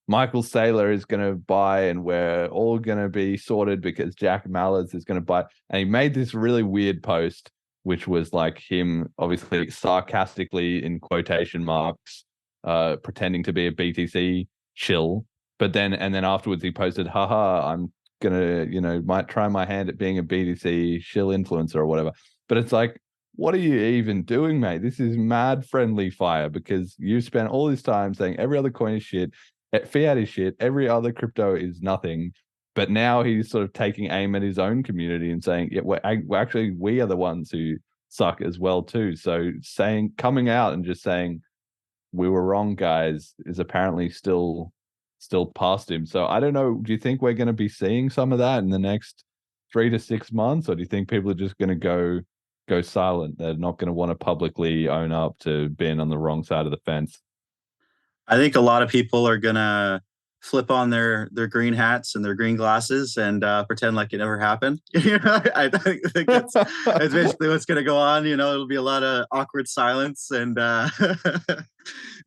[SPEAKER 2] Michael Saylor is going to buy and we're all going to be sorted because Jack Mallers is going to buy. And he made this really weird post, which was like him obviously sarcastically, in quotation marks, pretending to be a BTC shill. But then afterwards he posted, haha, I'm gonna, might try my hand at being a BTC shill influencer or whatever. But it's like, what are you even doing, mate? This is mad friendly fire, because you spent all this time saying every other coin is shit, fiat is shit, every other crypto is nothing. But now he's sort of taking aim at his own community and saying, yeah, we are the ones who suck as well too. So coming out and just saying we were wrong, guys, is apparently still past him. So I don't know. Do you think we're going to be seeing some of that in the next 3 to 6 months, or do you think people are just going to go silent? They're not going to want to publicly own up to being on the wrong side of the fence?
[SPEAKER 7] I think a lot of people are gonna flip on their green hats and their green glasses and pretend like it never happened. I think that's basically what's gonna go on. It'll be a lot of awkward silence and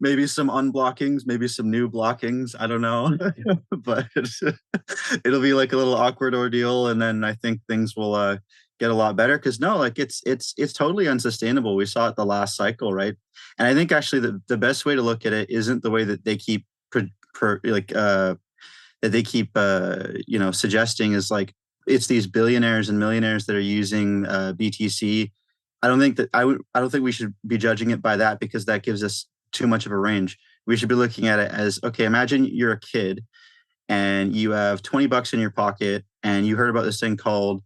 [SPEAKER 7] maybe some unblockings, maybe some new blockings. I don't know, but it'll be like a little awkward ordeal, and then I think things will get a lot better, because it's totally unsustainable. We saw it the last cycle, right? And I think actually the best way to look at it isn't the way that they keep suggesting, is like it's these billionaires and millionaires that are using BTC. I don't think we should be judging it by that, because that gives us too much of a range. We should be looking at it as, okay, imagine you're a kid and you have $20 in your pocket and you heard about this thing called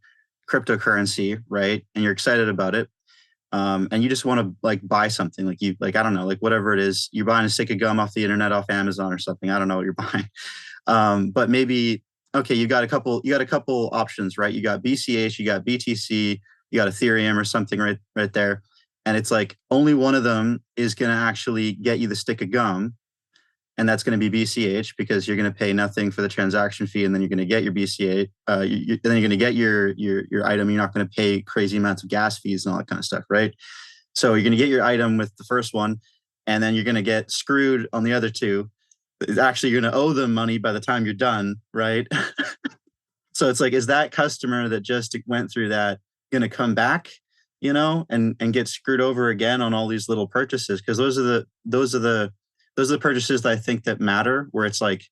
[SPEAKER 7] cryptocurrency, right? And you're excited about it. And you just want to like buy something, I don't know, like whatever it is, you're buying a stick of gum off the internet, off Amazon or something. I don't know what you're buying. But maybe, okay, you got a couple options, right? You got BCH, you got BTC, you got Ethereum or something right there. And it's like only one of them is going to actually get you the stick of gum. and that's going to be BCH because you're going to pay nothing for the transaction fee, and then you're going to get your BCH. Then you're going to get your item. You're not going to pay crazy amounts of gas fees and all that kind of stuff, right? So you're going to get your item with the first one, and then you're going to get screwed on the other two. Actually, you're going to owe them money by the time you're done, right? So it's like, is that customer that just went through that going to come back, and get screwed over again on all these little purchases? Because those are the purchases that I think that matter, where it's like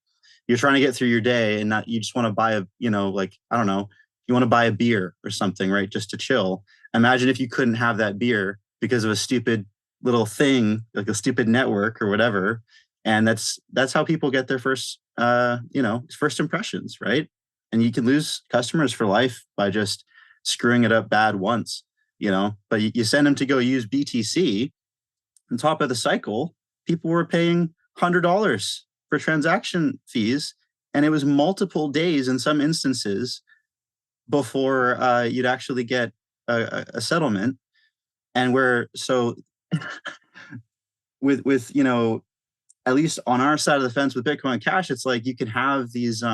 [SPEAKER 7] you're trying to get through your day and not, you just want to buy a, like, I don't know, you want to buy a beer or something, right? Just to chill. Imagine if you couldn't have that beer because of a stupid little thing, like a stupid network or whatever. And that's how people get their first impressions, right? And you can lose customers for life by just screwing it up bad once, but you send them to go use BTC on top of the cycle. People were paying $100 for transaction fees, and it was multiple days in some instances before you'd actually get a settlement. And with at least on our side of the fence with Bitcoin Cash, it's like you can have these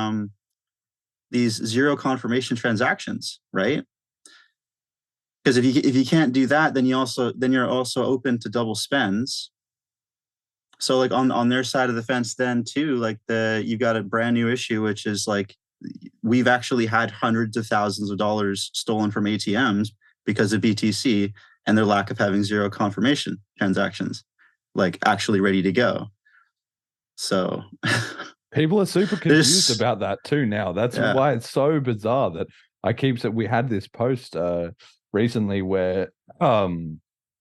[SPEAKER 7] zero confirmation transactions, right? Because if you can't do that, then you're also open to double spends. So like on their side of the fence, then too, like you've got a brand new issue, which is like we've actually had hundreds of thousands of dollars stolen from ATMs because of BTC and their lack of having zero confirmation transactions, like actually ready to go. So
[SPEAKER 2] people are super confused about that too now. That's why it's so bizarre that we had this post recently where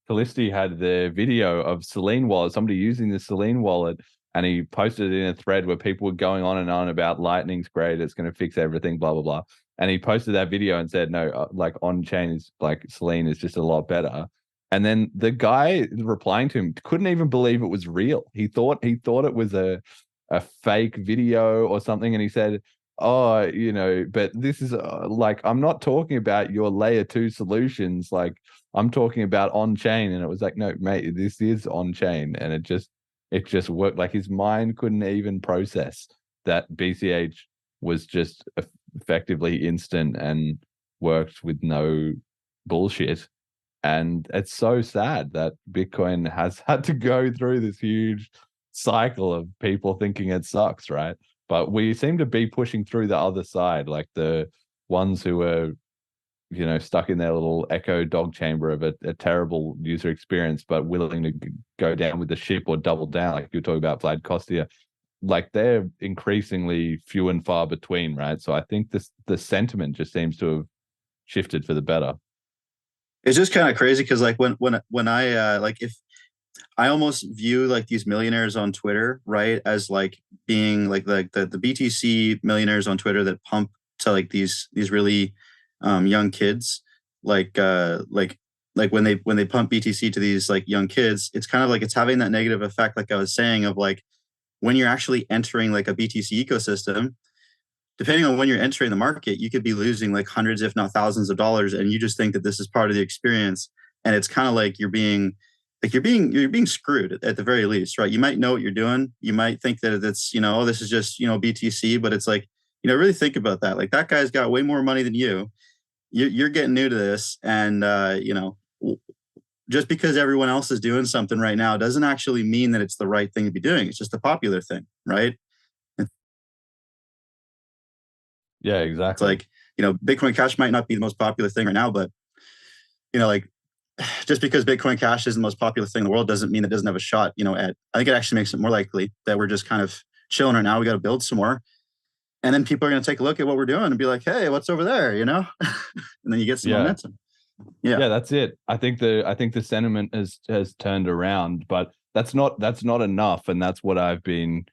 [SPEAKER 2] Felicity had the video of Selene wallet, somebody using the Selene wallet, and he posted it in a thread where people were going on and on about Lightning's great, it's going to fix everything, blah blah blah. And he posted that video and said, no, like on chain is like Selene is just a lot better. And then the guy replying to him couldn't even believe it was real. He thought it was a fake video or something, and he said, oh, but this is like, I'm not talking about your layer 2 solutions, like I'm talking about on chain. And it was like, no mate, this is on chain. And it just worked. Like his mind couldn't even process that BCH was just effectively instant and worked with no bullshit. And it's so sad that Bitcoin has had to go through this huge cycle of people thinking it sucks, right? But we seem to be pushing through the other side, like the ones who are, stuck in their little echo dog chamber of a terrible user experience, but willing to go down with the ship or double down, like you were talking about Vlad Kostia. Like they're increasingly few and far between, right? So I think the sentiment just seems to have shifted for the better.
[SPEAKER 7] It's just kind of crazy because like when I like if I almost view like these millionaires on Twitter, right, as like being like the BTC millionaires on Twitter that pump to like these really young kids, like when they pump BTC to these like young kids, it's kind of like it's having that negative effect, like I was saying, of like when you're actually entering like a BTC ecosystem, depending on when you're entering the market, you could be losing like hundreds, if not thousands of dollars. And you just think that this is part of the experience. And it's kind of like you're being screwed at the very least, right? You might know what you're doing. You might think that it's, oh, this is just, BTC, but it's like, really think about that. Like that guy's got way more money than you. You're getting new to this. And, just because everyone else is doing something right now doesn't actually mean that it's the right thing to be doing. It's just a popular thing, right?
[SPEAKER 2] Yeah, exactly.
[SPEAKER 7] It's like, Bitcoin Cash might not be the most popular thing right now, but, like just because Bitcoin Cash is the most popular thing in the world doesn't mean it doesn't have a shot, I think it actually makes it more likely that we're just kind of chilling right now. We got to build some more. And then people are going to take a look at what we're doing and be like, hey, what's over there, and then you get some momentum. Yeah,
[SPEAKER 2] that's it. I think the sentiment has turned around, but that's not enough. And that's what I've been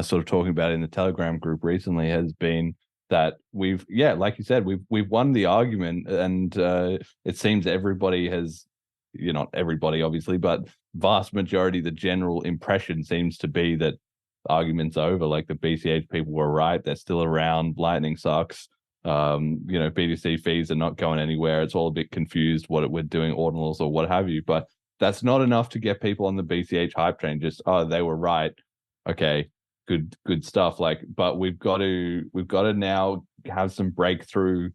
[SPEAKER 2] sort of talking about in the Telegram group recently, has been that we've, like you said, we've won the argument, and it seems everybody has, not everybody obviously, but vast majority, the general impression seems to be that the argument's over. Like the BCH people were right; they're still around. Lightning sucks. BTC fees are not going anywhere. It's all a bit confused what we're doing, ordinals or what have you. But that's not enough to get people on the BCH hype train. Just, oh, they were right. Okay, good stuff. Like, but we've got to now have some breakthrough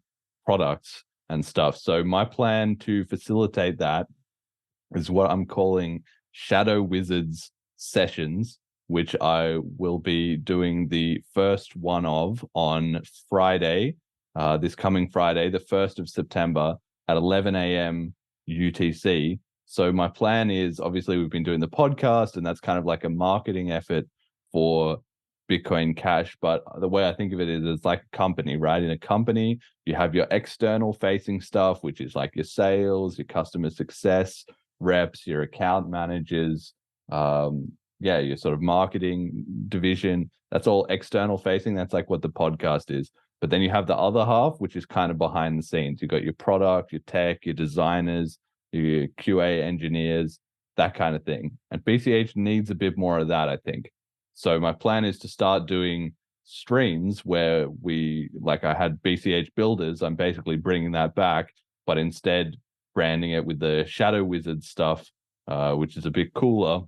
[SPEAKER 2] products and stuff. So my plan to facilitate that is what I'm calling ShadowWizards sessions, which I will be doing the first one of on Friday, this coming Friday, the 1st of September at 11 a.m. UTC. So my plan is, obviously we've been doing the podcast, and that's kind of like a marketing effort for Bitcoin Cash. But the way I think of it is it's like a company, right? In a company, you have your external facing stuff, which is like your sales, your customer success reps, your account managers, your sort of marketing division. That's all external facing. That's like what the podcast is. But then you have the other half, which is kind of behind the scenes. You've got your product, your tech, your designers, your QA engineers, that kind of thing. And BCH needs a bit more of that, I think. So my plan is to start doing streams where I had BCH builders. I'm basically bringing that back, but instead branding it with the ShadowWizards stuff, which is a bit cooler,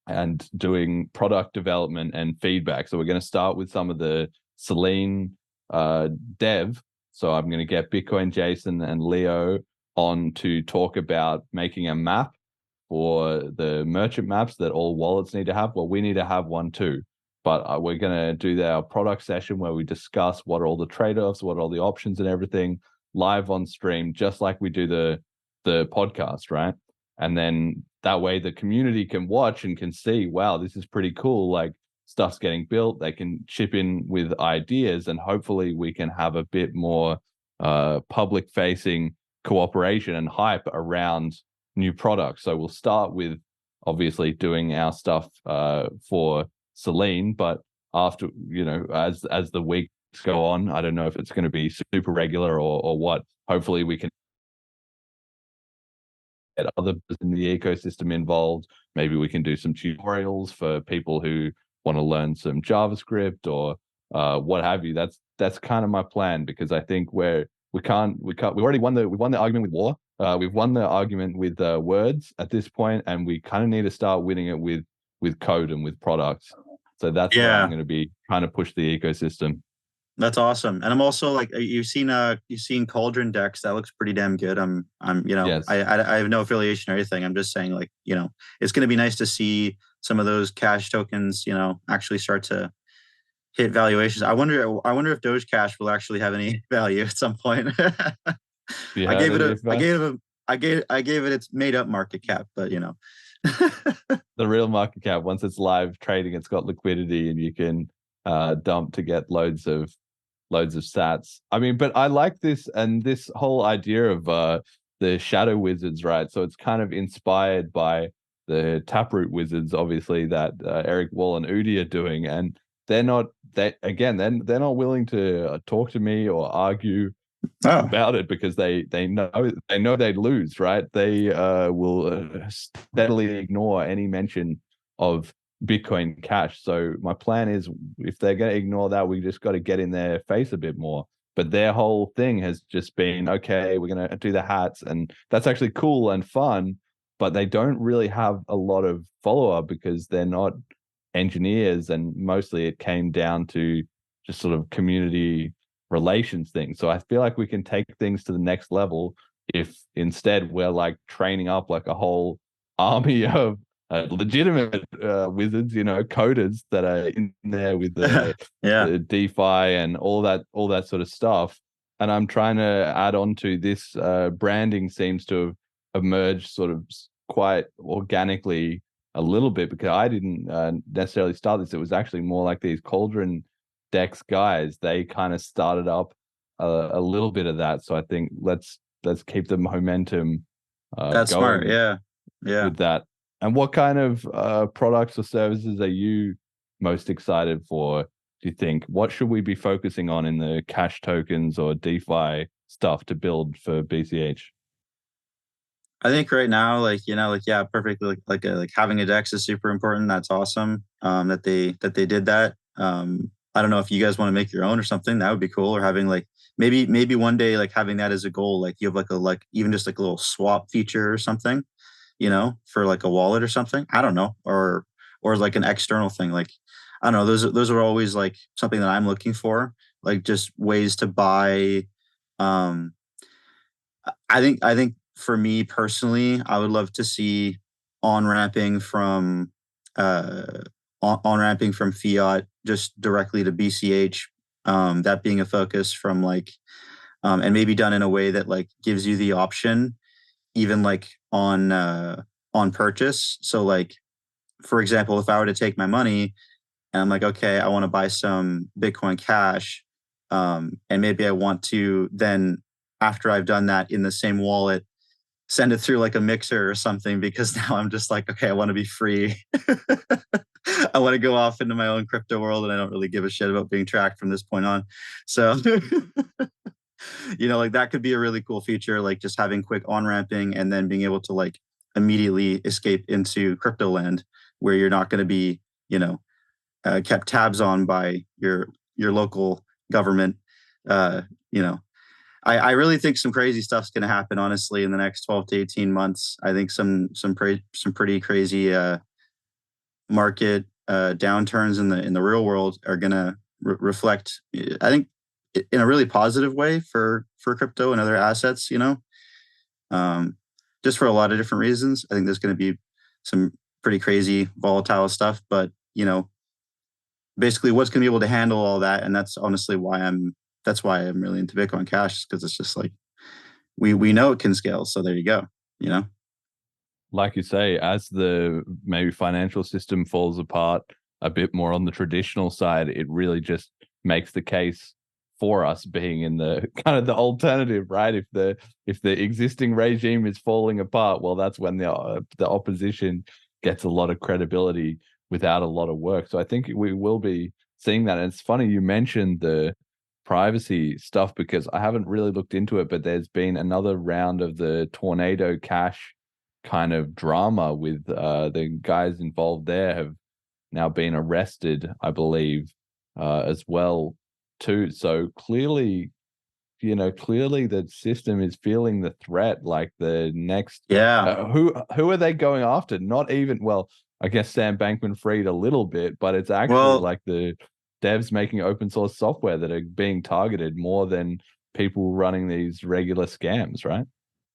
[SPEAKER 2] and doing product development and feedback. So we're going to start with some of the Selene dev. So I'm going to get Bitcoin Jason and Leo on to talk about making a map for the merchant maps that all wallets need to have. Well, we need to have one too. But we're going to do our product session where we discuss what are all the trade-offs, what are all the options and everything, live on stream, just like we do the podcast, right? And then that way the community can watch and can see, wow, this is pretty cool. Like, stuff's getting built. They can chip in with ideas, and hopefully we can have a bit more public-facing cooperation and hype around new products. So we'll start with obviously doing our stuff for Selene, but after, as the weeks go on, I don't know if it's going to be super regular or what. Hopefully we can get others in the ecosystem involved. Maybe we can do some tutorials for people who want to learn some JavaScript or what have you. That's kind of my plan, because I think we already won the argument with war. We've won the argument with words at this point, and we kind of need to start winning it with code and with products. So that's where I'm going to be trying to push the ecosystem.
[SPEAKER 7] That's awesome. And I'm also like, you've seen Cauldron decks. That looks pretty damn good. Yes. I have no affiliation or anything. I'm just saying, like, it's going to be nice to see some of those cash tokens, actually start to hit valuations. I wonder if Doge Cash will actually have any value at some point. I gave it its made up market cap, but
[SPEAKER 2] the real market cap, once it's live trading, it's got liquidity and you can dump to get loads of sats. I mean, but I like this, and this whole idea of the ShadowWizards, right? So it's kind of inspired by the Taproot Wizards, obviously, that Eric Wall and Udi are doing, and they're not willing to talk to me or argue about it, because they know they'd lose, right? They will steadily ignore any mention of Bitcoin Cash. So my plan is, if they're going to ignore that, we just got to get in their face a bit more. But their whole thing has just been, okay, we're going to do the hats, and that's actually cool and fun, but they don't really have a lot of follow-up because they're not engineers, and mostly it came down to just sort of community relations things. So I feel like we can take things to the next level if instead we're like training up like a whole army of legitimate wizards, coders that are in there with the DeFi and all that sort of stuff. And I'm trying to add on to this. Branding seems to have emerged sort of quite organically a little bit, because I didn't necessarily start this. It was actually more like these Cauldron Dex guys. They kind of started up a little bit of that. So I think let's keep the momentum
[SPEAKER 7] that's
[SPEAKER 2] going.
[SPEAKER 7] Smart. Yeah
[SPEAKER 2] with that. And what kind of products or services are you most excited for, do you think? What should we be focusing on in the cash tokens or DeFi stuff to build for BCH?
[SPEAKER 7] I think right now, perfectly. Like having a DEX is super important. That's awesome. That they did that. I don't know if you guys want to make your own or something. That would be cool. Or having maybe one day, like having that as a goal. Like you have even just like a little swap feature or something, for like a wallet or something. I don't know, or like an external thing. Like I don't know. Those are always like something that I'm looking for, like just ways to buy. I think for me personally, I would love to see on ramping from on ramping from fiat just directly to BCH. That being a focus from like and maybe done in a way that like gives you the option even like on purchase. So like for example, if I were to take my money and I'm like, okay, I want to buy some Bitcoin Cash, and maybe I want to then after I've done that in the same wallet, send it through like a mixer or something because now I'm just like, okay, I want to be free. I want to go off into my own crypto world and I don't really give a shit about being tracked from this point on. So, like that could be a really cool feature, like just having quick on ramping and then being able to like immediately escape into crypto land where you're not going to be, kept tabs on by your local government. I really think some crazy stuff's going to happen, honestly, in the next 12 to 18 months. I think some pretty crazy market downturns in the real world are going to reflect, I think, in a really positive way for crypto and other assets. Just for a lot of different reasons. I think there's going to be some pretty crazy volatile stuff, but basically, what's going to be able to handle all that, and that's honestly why I'm really into Bitcoin Cash, because it's just like we know it can scale. So there you go.
[SPEAKER 2] Like you say, as the maybe financial system falls apart a bit more on the traditional side, it really just makes the case for us being in the kind of the alternative, right? If the existing regime is falling apart, well, that's when the opposition gets a lot of credibility without a lot of work. So I think we will be seeing that. And it's funny you mentioned the privacy stuff because I haven't really looked into it, but there's been another round of the Tornado Cash kind of drama with the guys involved there have now been arrested, I believe, as well too. So clearly the system is feeling the threat. Like the next, who are they going after? Not even, well, I guess Sam Bankman-Fried a little bit, but it's actually like the devs making open source software that are being targeted more than people running these regular scams, right?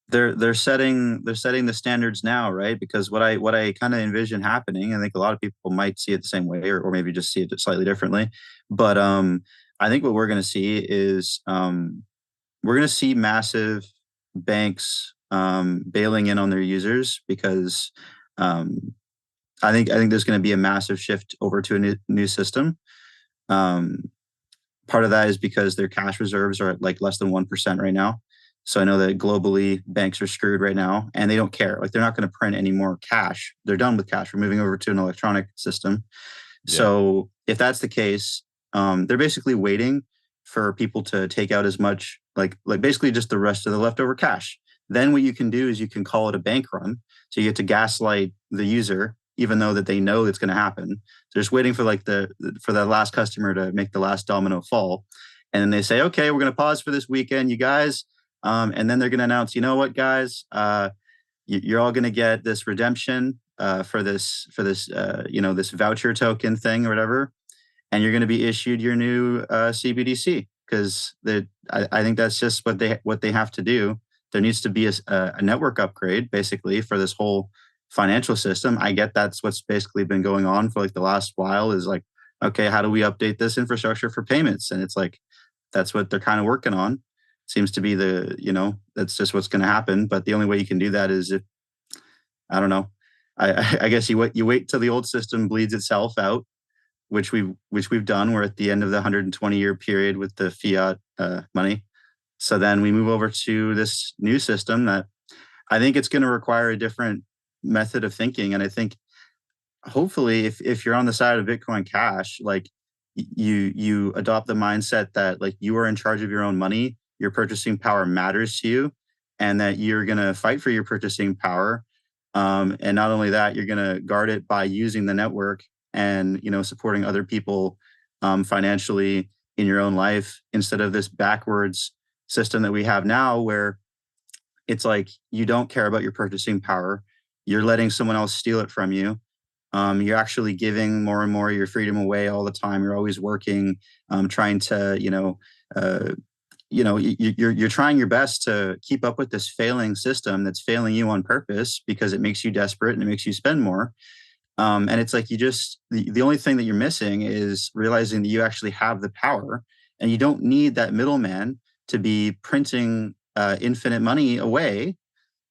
[SPEAKER 7] They're setting the standards now, right? Because what I kind of envision happening, I think a lot of people might see it the same way, or maybe just see it slightly differently. But I think what we're going to see is we're going to see massive banks bailing in on their users because I think there's going to be a massive shift over to a new system. Part of that is because their cash reserves are at like less than 1% right now. So I know that globally banks are screwed right now and they don't care. Like they're not going to print any more cash. They're done with cash. We're moving over to an electronic system. Yeah. So if that's the case, they're basically waiting for people to take out as much, like basically just the rest of the leftover cash. Then what you can do is you can call it a bank run. So you get to gaslight the user, even though that they know it's going to happen. They're just waiting for for that last customer to make the last domino fall. And then they say, okay, we're going to pause for this weekend, you guys. And then they're going to announce, you know what, guys, you're all going to get this redemption for this this voucher token thing or whatever, and you're going to be issued your new CBDC because I think that's just what they have to do. There needs to be a network upgrade basically for this whole financial system. I get that's what's basically been going on for like the last while is like, okay, how do we update this infrastructure for payments? And it's like that's what they're kind of working on. Seems to be that's just what's going to happen. But the only way you can do that is if, I don't know, I guess you wait till the old system bleeds itself out, which we've done. We're at the end of the 120-year period with the fiat money. So then we move over to this new system that I think it's going to require a different method of thinking. And I think hopefully if you're on the side of Bitcoin Cash, like you adopt the mindset that like you are in charge of your own money. Your purchasing power matters to you and that you're going to fight for your purchasing power. And not only that, you're going to guard it by using the network and, supporting other people financially in your own life instead of this backwards system that we have now where it's like you don't care about your purchasing power. You're letting someone else steal it from you. You're actually giving more and more of your freedom away all the time. You're always working, trying to, you're trying your best to keep up with this failing system that's failing you on purpose because it makes you desperate and it makes you spend more. And it's like the only thing that you're missing is realizing that you actually have the power and you don't need that middleman to be printing infinite money away.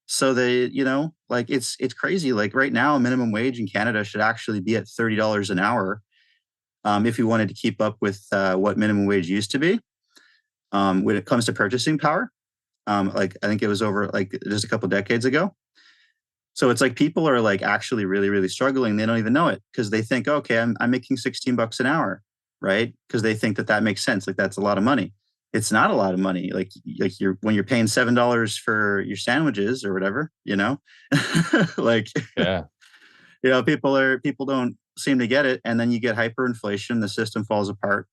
[SPEAKER 7] So that, like it's crazy. Like right now, minimum wage in Canada should actually be at $30 an hour if you wanted to keep up with what minimum wage used to be. When it comes to purchasing power, like I think it was over like just a couple decades ago. So it's like people are like actually really, really struggling. They don't even know it because they think, okay, I'm making $16 an hour, right? Because they think that makes sense. Like that's a lot of money. It's not a lot of money. Like when you're paying $7 for your sandwiches or whatever, like,
[SPEAKER 2] Yeah.
[SPEAKER 7] people don't seem to get it. And then you get hyperinflation, the system falls apart.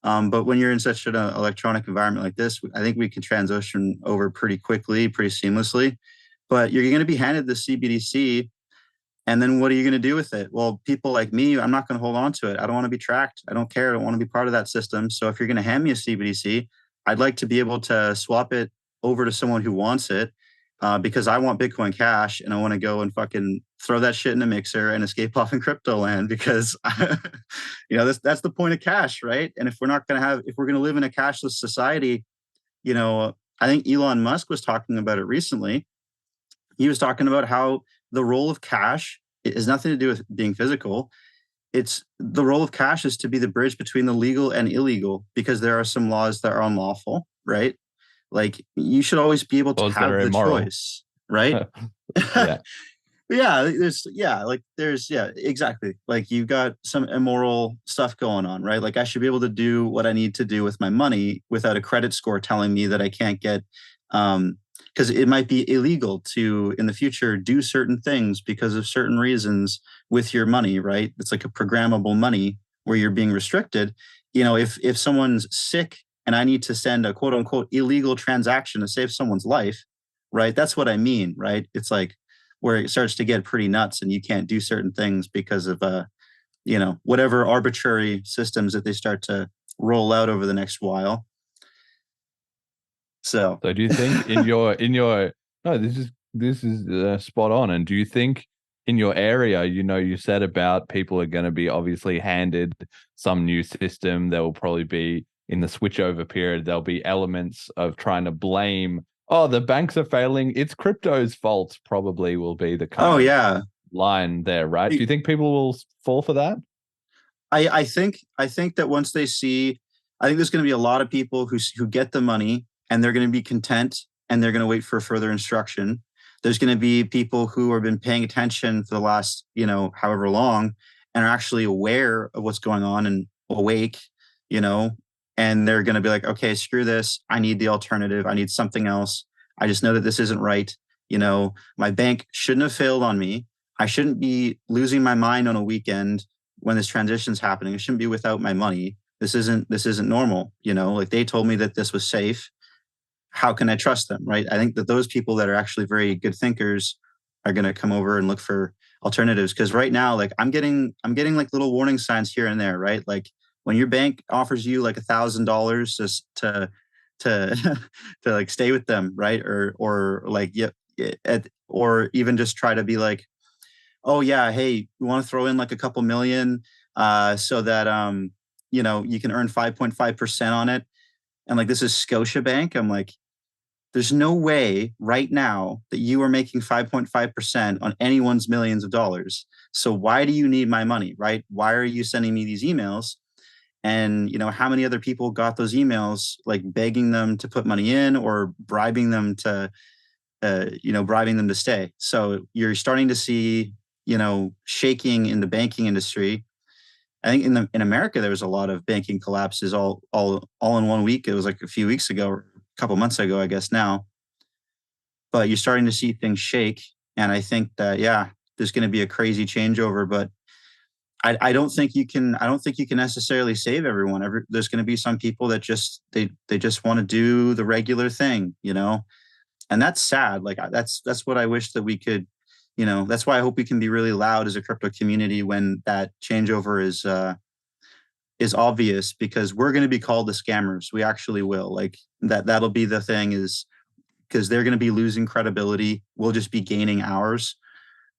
[SPEAKER 7] But when you're in such an electronic environment like this, I think we can transition over pretty quickly, pretty seamlessly. But you're going to be handed the CBDC, and then what are you going to do with it? Well, people like me, I'm not going to hold on to it. I don't want to be tracked. I don't care. I don't want to be part of that system. So if you're going to hand me a CBDC, I'd like to be able to swap it over to someone who wants it because I want Bitcoin Cash and I want to go and fucking throw that shit in a mixer and escape off in crypto land because, that's the point of cash, right? And if we're going to live in a cashless society, I think Elon Musk was talking about it recently. He was talking about how the role of cash has nothing to do with being physical. It's the role of cash is to be the bridge between the legal and illegal because there are some laws that are unlawful, right? Like you should always be able to have the choice, right? Exactly. Like you've got some immoral stuff going on, right? Like I should be able to do what I need to do with my money without a credit score telling me that I can't get, because it might be illegal to in the future do certain things because of certain reasons with your money, right? It's like a programmable money where you're being restricted. If someone's sick and I need to send a quote unquote illegal transaction to save someone's life, right? That's what I mean, right? It's like where it starts to get pretty nuts and you can't do certain things because of, whatever arbitrary systems that they start to roll out over the next while. So
[SPEAKER 2] do you think this is spot on. And do you think in your area, you said about people are going to be obviously handed some new system. There will probably be in the switchover period, there'll be elements of trying to blame, the banks are failing. It's crypto's fault probably will be the kind of line there, right? Do you think people will fall for that?
[SPEAKER 7] I think that once they see, I think there's going to be a lot of people who get the money and they're going to be content and they're going to wait for further instruction. There's going to be people who have been paying attention for the last, however long and are actually aware of what's going on and awake, and they're going to be like, okay, screw this. I need the alternative. I need something else. I just know that this isn't right. My bank shouldn't have failed on me. I shouldn't be losing my mind on a weekend when this transition's happening. I shouldn't be without my money. This isn't normal. Like they told me that this was safe. How can I trust them, right? I think that those people that are actually very good thinkers are going to come over and look for alternatives. Because right now, like I'm getting like little warning signs here and there, right? Like when your bank offers you like $1,000 just to like stay with them, right? Or like or even just try to be like, oh yeah, hey, you want to throw in like a couple million so that you can earn 5.5% on it. And like this is Scotiabank. I'm like, there's no way right now that you are making 5.5% on anyone's millions of dollars. So why do you need my money, right? Why are you sending me these emails? And how many other people got those emails, like begging them to put money in or bribing them to stay. So you're starting to see, shaking in the banking industry. I think in America, there was a lot of banking collapses all in 1 week. It was like a few weeks ago, or a couple months ago, I guess now. But you're starting to see things shake. And I think that, there's going to be a crazy changeover, but I don't think you can necessarily save everyone. There's going to be some people that they just want to do the regular thing, and that's sad. Like that's what I wish that we could that's why I hope we can be really loud as a crypto community when that changeover is obvious, because we're going to be called the scammers. We actually will. Like that'll be the thing, is because they're going to be losing credibility. We'll just be gaining ours.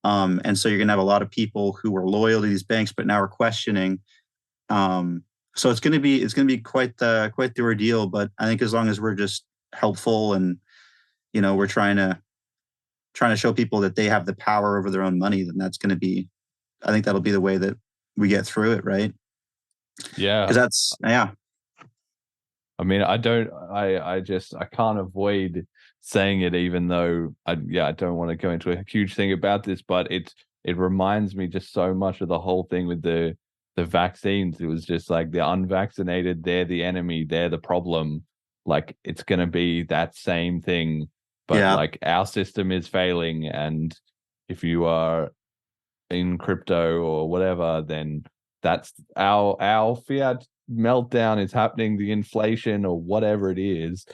[SPEAKER 7] And so you're going to have a lot of people who were loyal to these banks, but now are questioning. So it's going to be quite the ordeal. But I think as long as we're just helpful and, we're trying to show people that they have the power over their own money, then I think that'll be the way that we get through it. Right.
[SPEAKER 2] Yeah.
[SPEAKER 7] Because
[SPEAKER 2] I mean, I can't avoid saying it, even though I don't want to go into a huge thing about this, but it reminds me just so much of the whole thing with the vaccines. It was just like the unvaccinated, they're the enemy, they're the problem. Like it's going to be that same thing, but like our system is failing. And if you are in crypto or whatever, then that's our fiat meltdown is happening. The inflation or whatever it is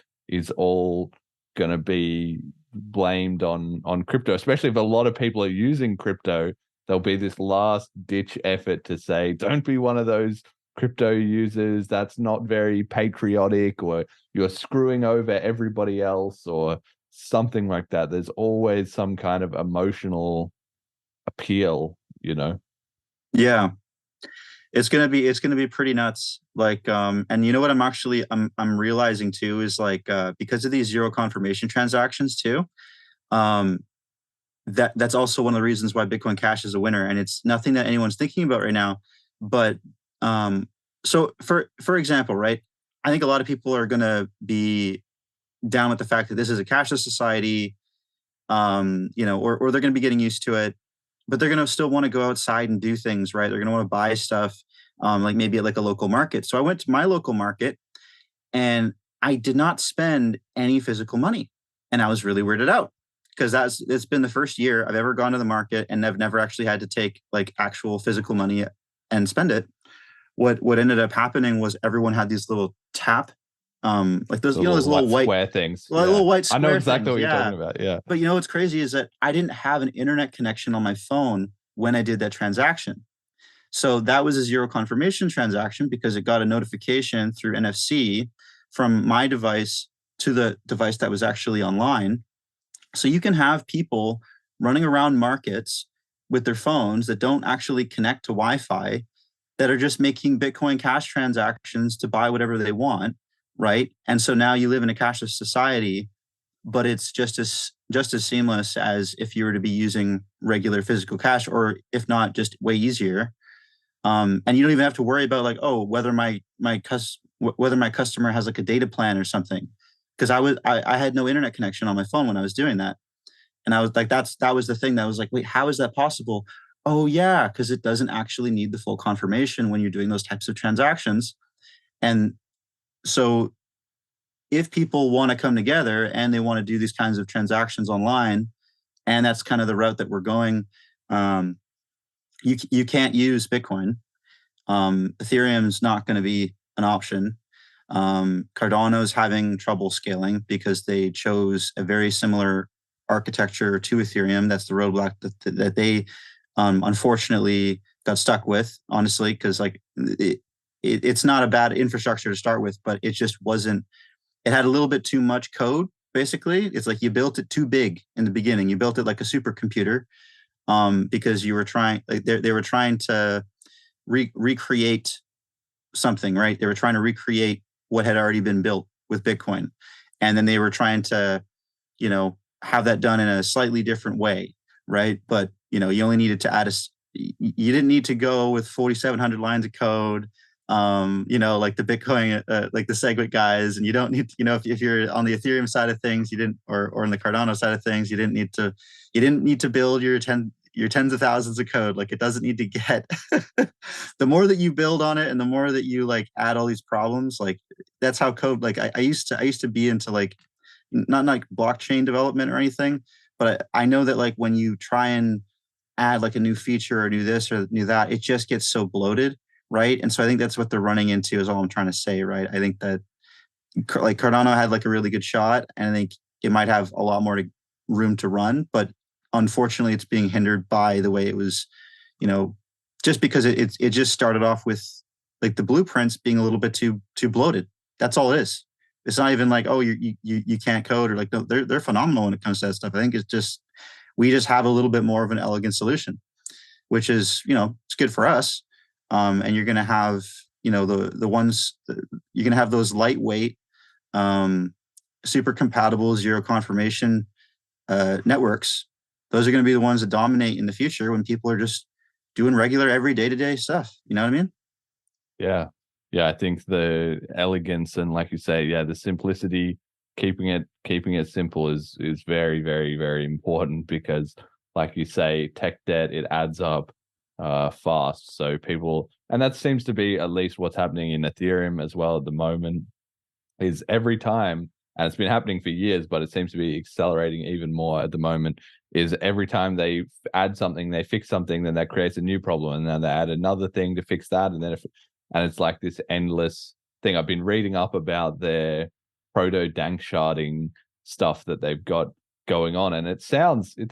[SPEAKER 2] all going to be blamed on crypto, especially if a lot of people are using crypto. There'll be this last ditch effort to say, don't be one of those crypto users. That's not very patriotic, or you're screwing over everybody else, or something like that. There's always some kind of emotional appeal,
[SPEAKER 7] Yeah. It's gonna be pretty nuts. Like, and you know what I'm realizing too is like, because of these zero confirmation transactions too, that's also one of the reasons why Bitcoin Cash is a winner. And it's nothing that anyone's thinking about right now. But so for example, right, I think a lot of people are gonna be down with the fact that this is a cashless society, or they're gonna be getting used to it. But they're going to still want to go outside and do things, right? They're going to want to buy stuff, like maybe at like a local market. So I went to my local market and I did not spend any physical money. And I was really weirded out, because it's been the first year I've ever gone to the market and I've never actually had to take like actual physical money and spend it. What ended up happening was everyone had these little like those, those little white
[SPEAKER 2] square things.
[SPEAKER 7] Little white square
[SPEAKER 2] I know exactly
[SPEAKER 7] things.
[SPEAKER 2] what you're talking about. Yeah.
[SPEAKER 7] But what's crazy is that I didn't have an internet connection on my phone when I did that transaction. So that was a zero confirmation transaction, because it got a notification through NFC from my device to the device that was actually online. So you can have people running around markets with their phones that don't actually connect to Wi-Fi, that are just making Bitcoin Cash transactions to buy whatever they want. Right. And so now you live in a cashless society, but it's just as seamless as if you were to be using regular physical cash, or if not, just way easier. And you don't even have to worry about like, whether my customer has like a data plan or something, because I had no internet connection on my phone when I was doing that. And I was like, that was the thing that was like, wait, how is that possible? Oh yeah, because it doesn't actually need the full confirmation when you're doing those types of transactions. And so if people want to come together and they want to do these kinds of transactions online, and that's kind of the route that we're going, you can't use Bitcoin. Ethereum's not going to be an option. Cardano's having trouble scaling because they chose a very similar architecture to Ethereum. That's the roadblock that they unfortunately got stuck with, honestly, because like it's not a bad infrastructure to start with, but it just wasn't. It had a little bit too much code. Basically, it's like you built it too big in the beginning. You built it like a supercomputer, because you were trying. Like they were trying to recreate something, right? They were trying to recreate what had already been built with Bitcoin, and then they were trying to, have that done in a slightly different way, right? But you only needed to add you didn't need to go with 4,700 lines of code. Like the Bitcoin, like the SegWit guys, and you don't need, if you're on the Ethereum side of things, you didn't, or on the Cardano side of things, you didn't need to build your tens of thousands of code. Like it doesn't need to get, the more that you build on it and the more that you like add all these problems, like that's how code, like I used to be into like, not like blockchain development or anything, but I know that like when you try and add like a new feature or new this or new that, it just gets so bloated. Right. And so I think that's what they're running into, is all I'm trying to say. Right. I think that like Cardano had like a really good shot, and I think it might have a lot more room to run, but unfortunately, it's being hindered by the way it was, just because it just started off with like the blueprints being a little bit too bloated. That's all it is. It's not even like, oh, you can't code, or like, no, they're phenomenal when it comes to that stuff. I think it's just, we just have a little bit more of an elegant solution, which is, it's good for us. And you're going to have, the ones, you're going to have those lightweight, super compatible, zero confirmation networks. Those are going to be the ones that dominate in the future when people are just doing regular every day-to-day stuff. You know what I mean?
[SPEAKER 2] Yeah. I think the elegance and, like you say, the simplicity, keeping it simple is very, very, very important, because, like you say, tech debt, it adds up fast. So people, and that seems to be at least what's happening in Ethereum as well at the moment, is every time, and it's been happening for years, but it seems to be accelerating even more at the moment, is every time they add something, they fix something, then that creates a new problem, and then they add another thing to fix that, and then and it's like this endless thing. I've been reading up about their proto dank sharding stuff that they've got going on, and it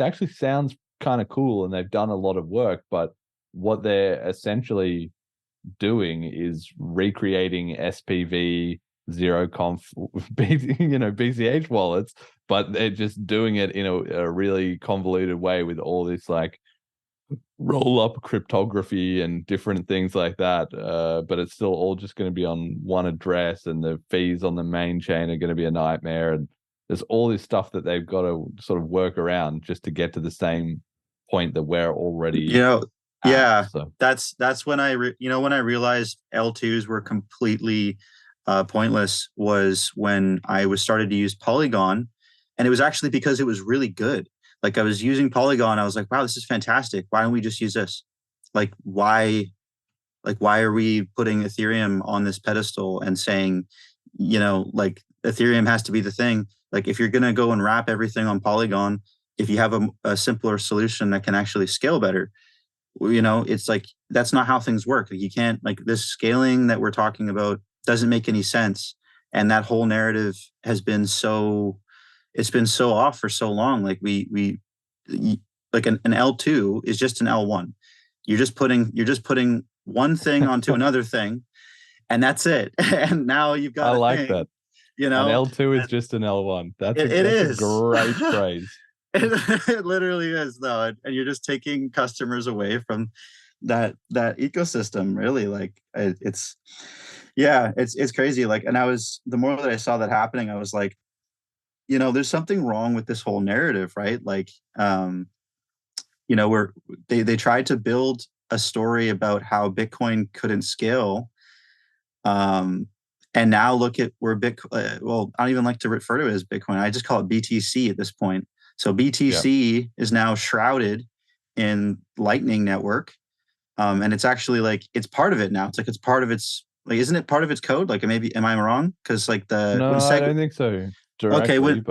[SPEAKER 2] actually sounds kind of cool, and they've done a lot of work, but what they're essentially doing is recreating SPV zero conf BCH wallets, but they're just doing it in a really convoluted way with all this like roll up cryptography and different things like that, but it's still all just going to be on one address, and the fees on the main chain are going to be a nightmare, and there's all this stuff that they've got to sort of work around just to get to the same point that we're already so.
[SPEAKER 7] That's when when I realized L2s were completely pointless, was when I was started to use Polygon, and it was actually because it was really good. Like, I was using Polygon, I was like, wow, this is fantastic. Why don't we just use this? Like, why are we putting Ethereum on this pedestal and saying, like, Ethereum has to be the thing? Like, if you're going to go and wrap everything on Polygon, if you have a simpler solution that can actually scale better, it's like, that's not how things work. Like, you can't, like, this scaling that we're talking about doesn't make any sense. And that whole narrative has been it's been so off for so long. Like, we like an L2 is just an L1. You're just putting one thing onto another thing, and that's it. And now you've got
[SPEAKER 2] I like that.
[SPEAKER 7] An
[SPEAKER 2] L2 is just an L1. That's a great phrase.
[SPEAKER 7] It literally is, though, and you're just taking customers away from that ecosystem. Really, like, it's crazy. Like, and the more that I saw that happening, I was like, there's something wrong with this whole narrative, right? Like, they tried to build a story about how Bitcoin couldn't scale, and now look at where Bitcoin. Well, I don't even like to refer to it as Bitcoin. I just call it BTC at this point. So BTC is now shrouded in Lightning Network, and it's actually like, it's part of it now. It's like, it's part of its, like, isn't it part of its code? Like, maybe, am I wrong? Because like I don't think so. Directly, when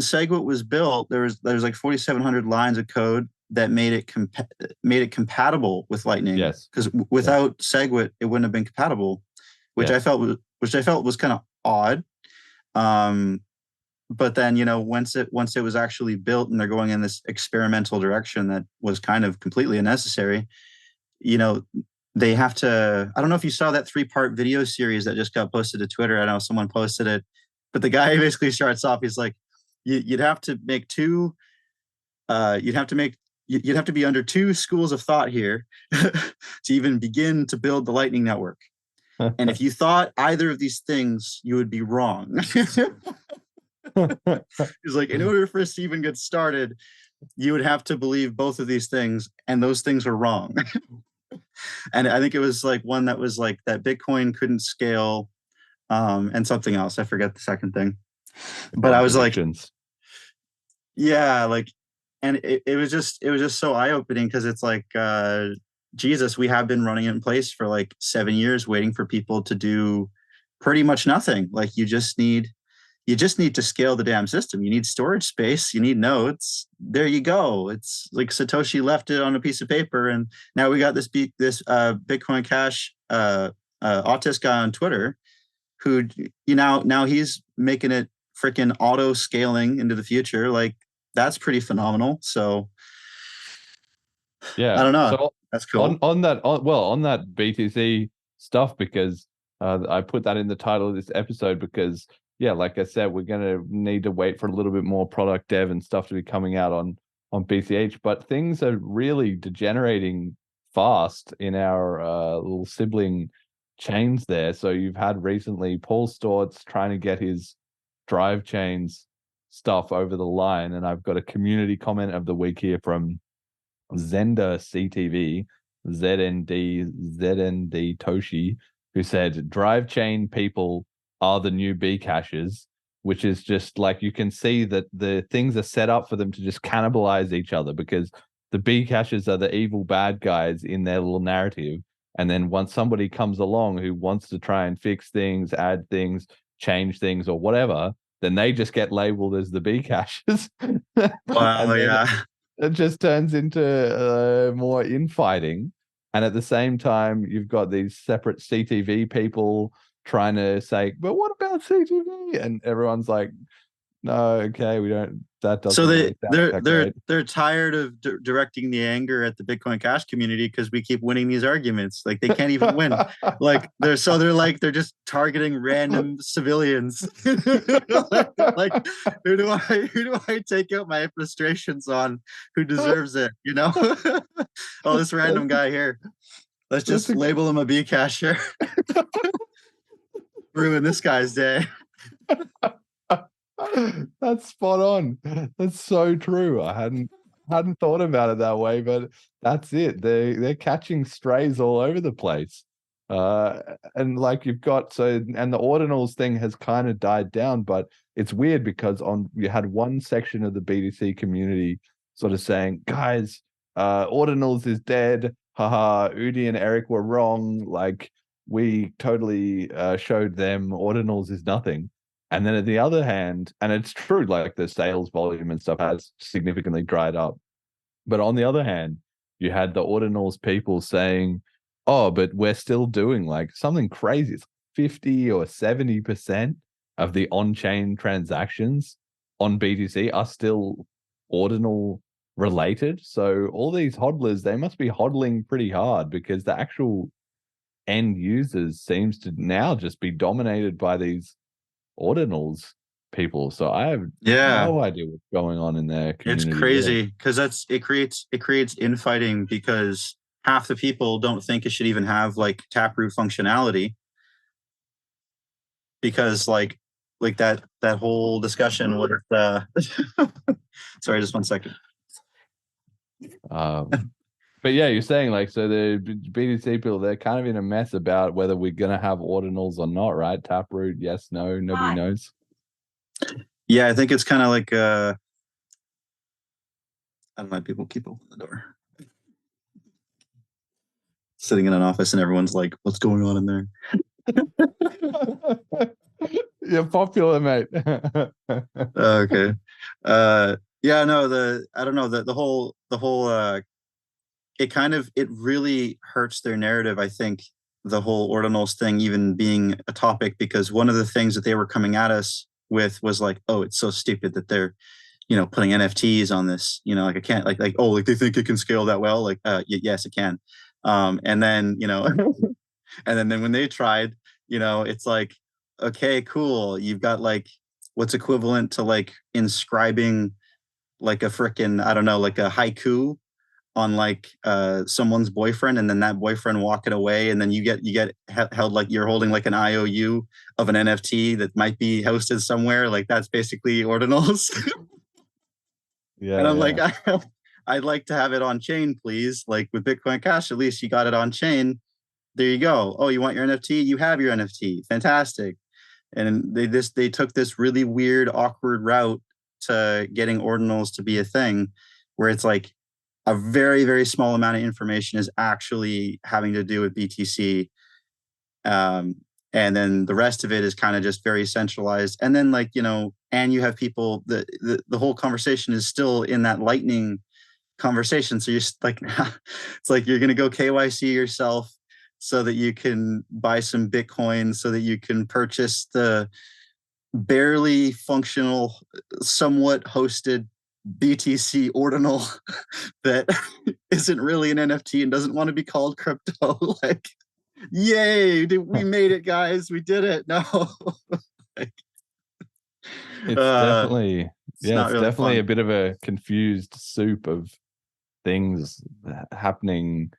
[SPEAKER 7] SegWit was built, there's like 4,700 lines of code that made it compatible with Lightning. Yes, because without SegWit, it wouldn't have been compatible, which I felt was kind of odd. But then, once it was actually built and they're going in this experimental direction that was kind of completely unnecessary, they have to, I don't know if you saw that 3-part video series that just got posted to Twitter. I know someone posted it, but the guy basically starts off, he's like, you'd have to make two, you'd have to be under two schools of thought here to even begin to build the Lightning Network. And if you thought either of these things, you would be wrong. He's like, in order for us to even get started, you would have to believe both of these things, and those things are wrong. And I think it was like one that was like that Bitcoin couldn't scale, and something else. I forget the second thing. But I was like, yeah, like, and it was just so eye-opening, because it's like, Jesus, we have been running it in place for like 7 years, waiting for people to do pretty much nothing. Like, you just need to scale the damn system. You need storage space. You need nodes. There you go. It's like Satoshi left it on a piece of paper, and now we got this Bitcoin Cash autist guy on Twitter, who now he's making it freaking auto scaling into the future. Like, that's pretty phenomenal. So
[SPEAKER 2] Yeah.
[SPEAKER 7] I don't know.
[SPEAKER 2] So
[SPEAKER 7] That's cool.
[SPEAKER 2] on that BTC stuff, because I put that in the title of this episode because yeah, like I said, we're gonna need to wait for a little bit more product dev and stuff to be coming out on BCH, but things are really degenerating fast in our little sibling chains there. So you've had recently Paul Stortz trying to get his drive chains stuff over the line, and I've got a community comment of the week here from Zenda CTV, ZND Toshi, who said drive chain people are the new B caches, which is just like you can see that the things are set up for them to just cannibalize each other because the B caches are the evil bad guys in their little narrative. And then once somebody comes along who wants to try and fix things, add things, change things, or whatever, then they just get labeled as the B caches.
[SPEAKER 7] Wow, yeah.
[SPEAKER 2] It just turns into more infighting. And at the same time, you've got these separate CTV people trying to say, but what about CTV? And everyone's like, no, okay, we don't, that doesn't
[SPEAKER 7] So
[SPEAKER 2] really sound that great.
[SPEAKER 7] they're tired of directing the anger at the Bitcoin Cash community because we keep winning these arguments. Like they can't even win. Like they're just targeting random civilians. like who do I take out my frustrations on? Who deserves it? You know? Oh, this random guy here. Let's just label him a B casher. Ruin this guy's day.
[SPEAKER 2] That's spot on. That's so true. I hadn't thought about it that way, but that's it. They're catching strays all over the place. And like you've got and the ordinals thing has kind of died down, but it's weird because you had one section of the BTC community sort of saying, guys, ordinals is dead. Haha, Udi and Eric were wrong. Like we totally showed them ordinals is nothing. And then at the other hand, and it's true, like the sales volume and stuff has significantly dried up. But on the other hand, you had the ordinals people saying, oh, but we're still doing like something crazy. It's 50 or 70% of the on-chain transactions on BTC are still ordinal related. So all these hodlers, they must be hodling pretty hard because the actual end users seems to now just be dominated by these ordinals people. So I have no idea what's going on in their community.
[SPEAKER 7] It's crazy because it creates infighting because half the people don't think it should even have like taproot functionality because like that whole discussion with sorry, just 1 second.
[SPEAKER 2] But yeah, you're saying like, so the BTC people, they're kind of in a mess about whether we're going to have ordinals or not, right? Taproot, yes, no, nobody knows.
[SPEAKER 7] Yeah, I think it's kind of like, I don't know, people keep opening the door. Sitting in an office and everyone's like, what's going on in there?
[SPEAKER 2] You're popular, mate.
[SPEAKER 7] Okay. Yeah, no, I don't know, the whole it really hurts their narrative, I think, the whole ordinals thing even being a topic, because one of the things that they were coming at us with was like, oh, it's so stupid that they're, putting NFTs on this, like I can't like, oh, like they think it can scale that well. Like, yes, it can. And then, and then when they tried, it's like, okay, cool. You've got like what's equivalent to like inscribing like a frickin', I don't know, like a haiku on like someone's boyfriend, and then that boyfriend walking away, and then you get held like you're holding like an IOU of an NFT that might be hosted somewhere. Like that's basically ordinals.
[SPEAKER 2] Yeah.
[SPEAKER 7] And I'm like, I'd like to have it on chain, please. Like with Bitcoin Cash, at least you got it on chain. There you go. Oh, you want your NFT? You have your NFT. Fantastic. And they took this really weird, awkward route to getting ordinals to be a thing, where it's like a very, very small amount of information is actually having to do with BTC. And then the rest of it is kind of just very centralized. And then like, and you have people, the whole conversation is still in that Lightning conversation. So you're like, it's like you're going to go KYC yourself so that you can buy some Bitcoin, so that you can purchase the barely functional, somewhat hosted BTC ordinal that isn't really an NFT and doesn't want to be called crypto. Like, yay, we made it, guys. We did it. No. Like,
[SPEAKER 2] It's definitely,
[SPEAKER 7] it's not
[SPEAKER 2] it's
[SPEAKER 7] really
[SPEAKER 2] definitely
[SPEAKER 7] fun.
[SPEAKER 2] a bit of a confused soup of things happening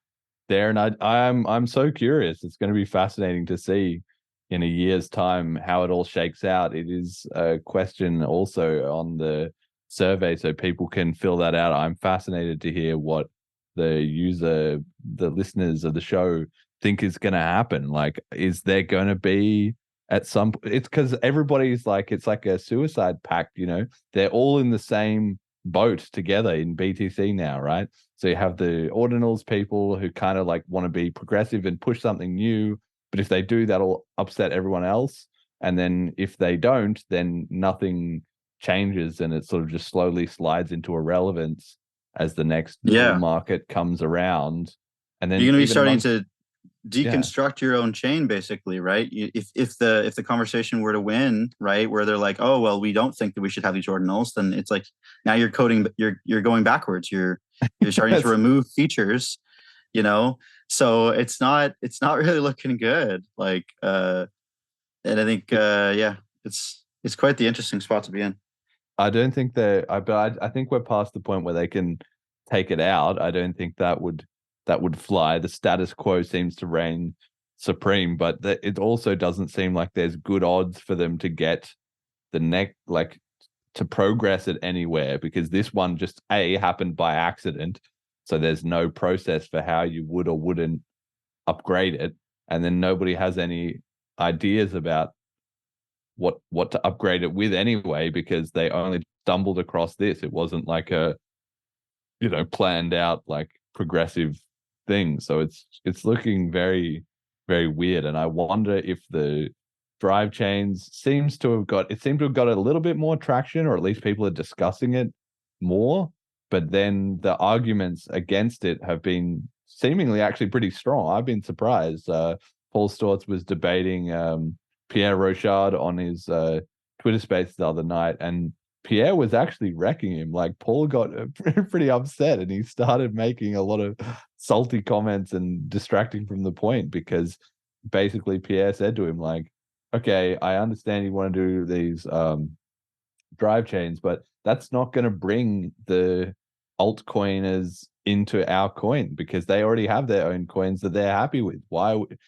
[SPEAKER 2] there, and I'm so curious. It's going to be fascinating to see in a year's time how it all shakes out. It is a question also on the survey, so people can fill that out. I'm fascinated to hear what the listeners of the show think is going to happen. Like, is there going to be at some? It's because everybody's like, it's like a suicide pact. They're all in the same boat together in BTC now, right? So you have the ordinals people who kind of like want to be progressive and push something new, but if they do, that'll upset everyone else. And then if they don't, then nothing changes, and it sort of just slowly slides into irrelevance as the next bull market comes around. And then
[SPEAKER 7] you're going to be starting to deconstruct
[SPEAKER 2] Yeah.
[SPEAKER 7] your own chain, basically, right? If the conversation were to win, right, where they're like, oh well, we don't think that we should have these ordinals, then it's like now you're going backwards. You're starting to remove features, you know. So it's not really looking good. Like, and I think it's quite the interesting spot to be in.
[SPEAKER 2] I don't think I think we're past the point where they can take it out. I don't think that would fly. The status quo seems to reign supreme, but it also doesn't seem like there's good odds for them to get the neck, like, to progress it anywhere, because this one just happened by accident. So there's no process for how you would or wouldn't upgrade it. And then nobody has any ideas about what to upgrade it with anyway, because they only stumbled across this. It wasn't like a, planned out, like, progressive thing. So it's looking very, very weird. And I wonder if the drive chains seemed to have got a little bit more traction, or at least people are discussing it more. But then the arguments against it have been seemingly actually pretty strong. I've been surprised. Paul Stortz was debating Pierre Rochard on his Twitter space the other night, and Pierre was actually wrecking him. Like, Paul got pretty upset, and he started making a lot of salty comments and distracting from the point, because basically Pierre said to him, like, okay, I understand you want to do these drive chains, but that's not going to bring the altcoiners into our coin, because they already have their own coins that they're happy with.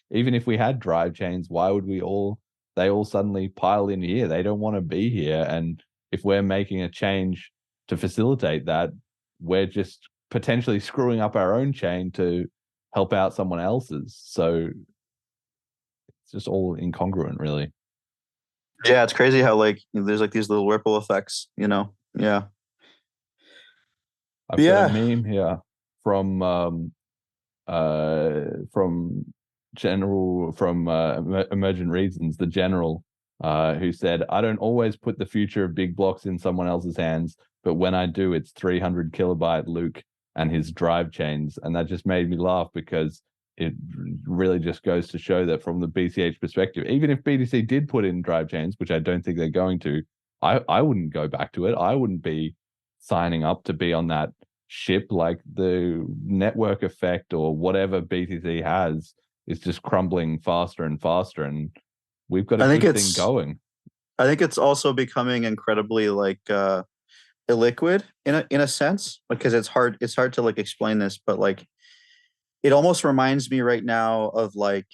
[SPEAKER 2] Even if we had drive chains, why would they all suddenly pile in here? They don't want to be here. And if we're making a change to facilitate that, we're just potentially screwing up our own chain to help out someone else's. So it's just all incongruent, really.
[SPEAKER 7] Yeah, it's crazy how, like, there's like these little ripple effects, Yeah.
[SPEAKER 2] I've got a meme here from EmergentReasons, the general, who said, I don't always put the future of big blocks in someone else's hands, but when I do, it's 300 kilobyte Luke and his drive chains. And that just made me laugh, because it really just goes to show that from the BCH perspective, even if BTC did put in drive chains, which I don't think they're going to, I wouldn't go back to it. I wouldn't be signing up to be on that ship. Like, the network effect or whatever BTC has is just crumbling faster and faster, and we've got a good thing going.
[SPEAKER 7] I think it's also becoming incredibly, like, illiquid in a sense, because it's hard to, like, explain this, but, like, it almost reminds me right now of, like,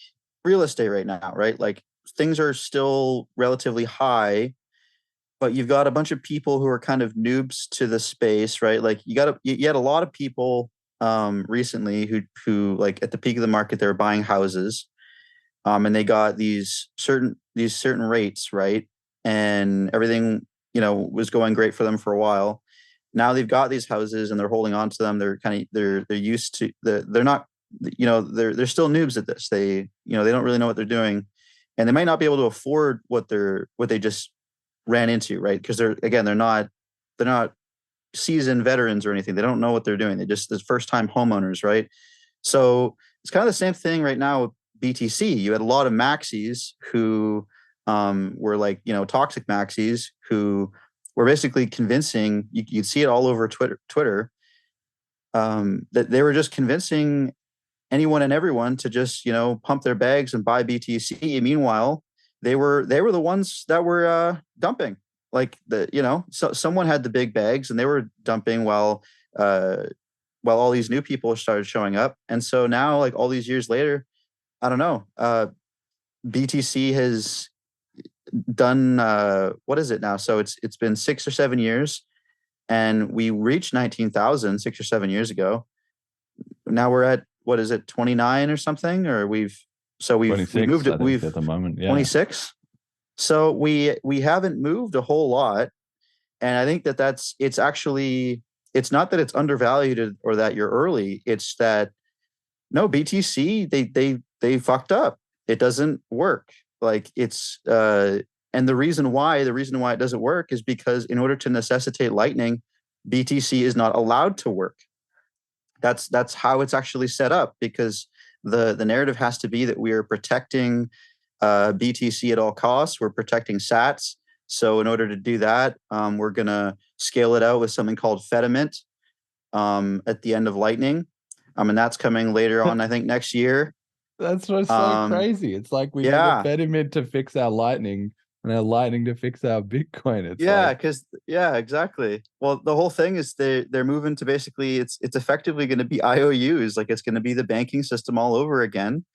[SPEAKER 7] real estate right now, right? Like, things are still relatively high, but you've got a bunch of people who are kind of noobs to the space, right? Like, you had a lot of people recently who like, at the peak of the market, they were buying houses, and they got these certain rates, right? And everything, was going great for them for a while. Now they've got these houses and they're holding on to them. They're used to they're not, they're still noobs at this. They don't really know what they're doing, and they might not be able to afford what they just ran into, right? Because they're not seasoned veterans or anything. They don't know what they're doing. They're first time homeowners, right? So it's kind of the same thing right now with BTC. You had a lot of Maxis who were, like, toxic Maxis who were basically convincing, you'd see it all over Twitter, that they were just convincing anyone and everyone to just, pump their bags and buy BTC. Meanwhile, they were the ones that were dumping. Like so someone had the big bags and they were dumping while all these new people started showing up. And so now, like all these years later, I don't know, BTC has done what is it now? So it's been 6 or 7 years, and we reached 19,000 6 or 7 years ago. Now we're at, what is it, 29 or something? Or we've moved it. We've
[SPEAKER 2] at the moment,
[SPEAKER 7] 26. So we haven't moved a whole lot, and I think it's actually, it's not that it's undervalued or that you're early. It's that no, BTC they fucked up. It doesn't work. Like it's and the reason why it doesn't work is because in order to necessitate Lightning, BTC is not allowed to work. That's how it's actually set up, because the narrative has to be that we are protecting BTC at all costs. We're protecting sats. So in order to do that, we're gonna scale it out with something called Fediment at the end of Lightning. And that's coming later on, I think, next year.
[SPEAKER 2] That's what's so crazy. It's like we need a Fediment to fix our Lightning and our Lightning to fix our Bitcoin. It's
[SPEAKER 7] exactly. Well, the whole thing is they're moving to basically it's effectively going to be IOUs. Like it's going to be the banking system all over again,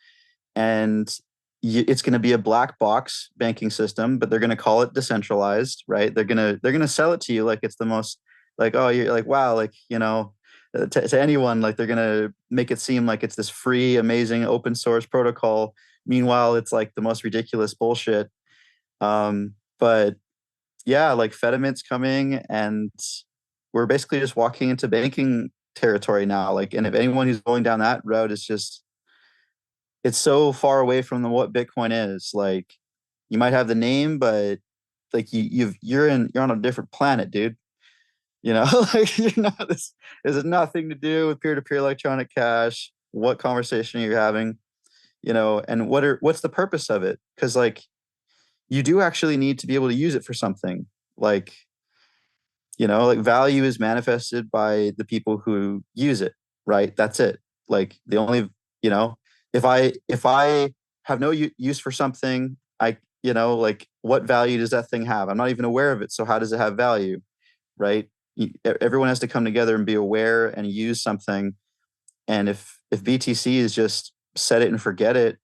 [SPEAKER 7] and it's going to be a black box banking system, but they're going to call it decentralized, right? They're gonna sell it to you like it's the most, like, oh, you're like, wow, like, to anyone, like they're gonna make it seem like it's this free, amazing open source protocol. Meanwhile, it's like the most ridiculous bullshit. But yeah, like Fediment's coming, and we're basically just walking into banking territory now. Like, and if anyone who's going down that route is just, it's so far away from what Bitcoin is. Like, you might have the name, but like you're on a different planet, dude. Like this has nothing to do with peer-to-peer electronic cash, what conversation you're having, and what's the purpose of it? Because like you do actually need to be able to use it for something. Like, like value is manifested by the people who use it, right? That's it. Like the only, if I have no use for something, like what value does that thing have? I'm not even aware of it. So how does it have value, right? Everyone has to come together and be aware and use something. And if BTC is just set it and forget it,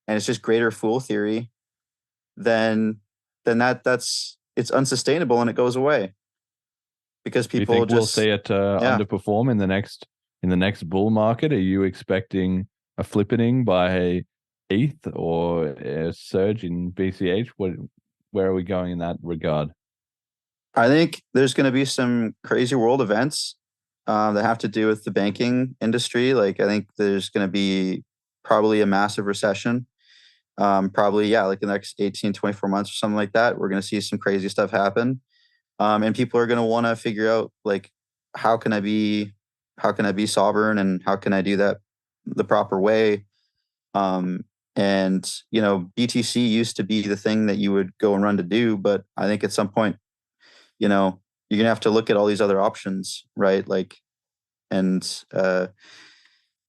[SPEAKER 7] and it's just greater fool theory, then that's it's unsustainable and it goes away, because people
[SPEAKER 2] you think we'll see it underperform in the next bull market? Are you expecting a flippening by ETH or a surge in BCH? Where are we going in that regard?
[SPEAKER 7] I think there's going to be some crazy world events that have to do with the banking industry. Like, I think there's going to be probably a massive recession. Probably, like the next 18, 24 months or something like that. We're going to see some crazy stuff happen. And people are going to want to figure out, like, how can I be sovereign, and how can I do that the proper way? And, BTC used to be the thing that you would go and run to do. But I think at some point, you're going to have to look at all these other options, right? Like, and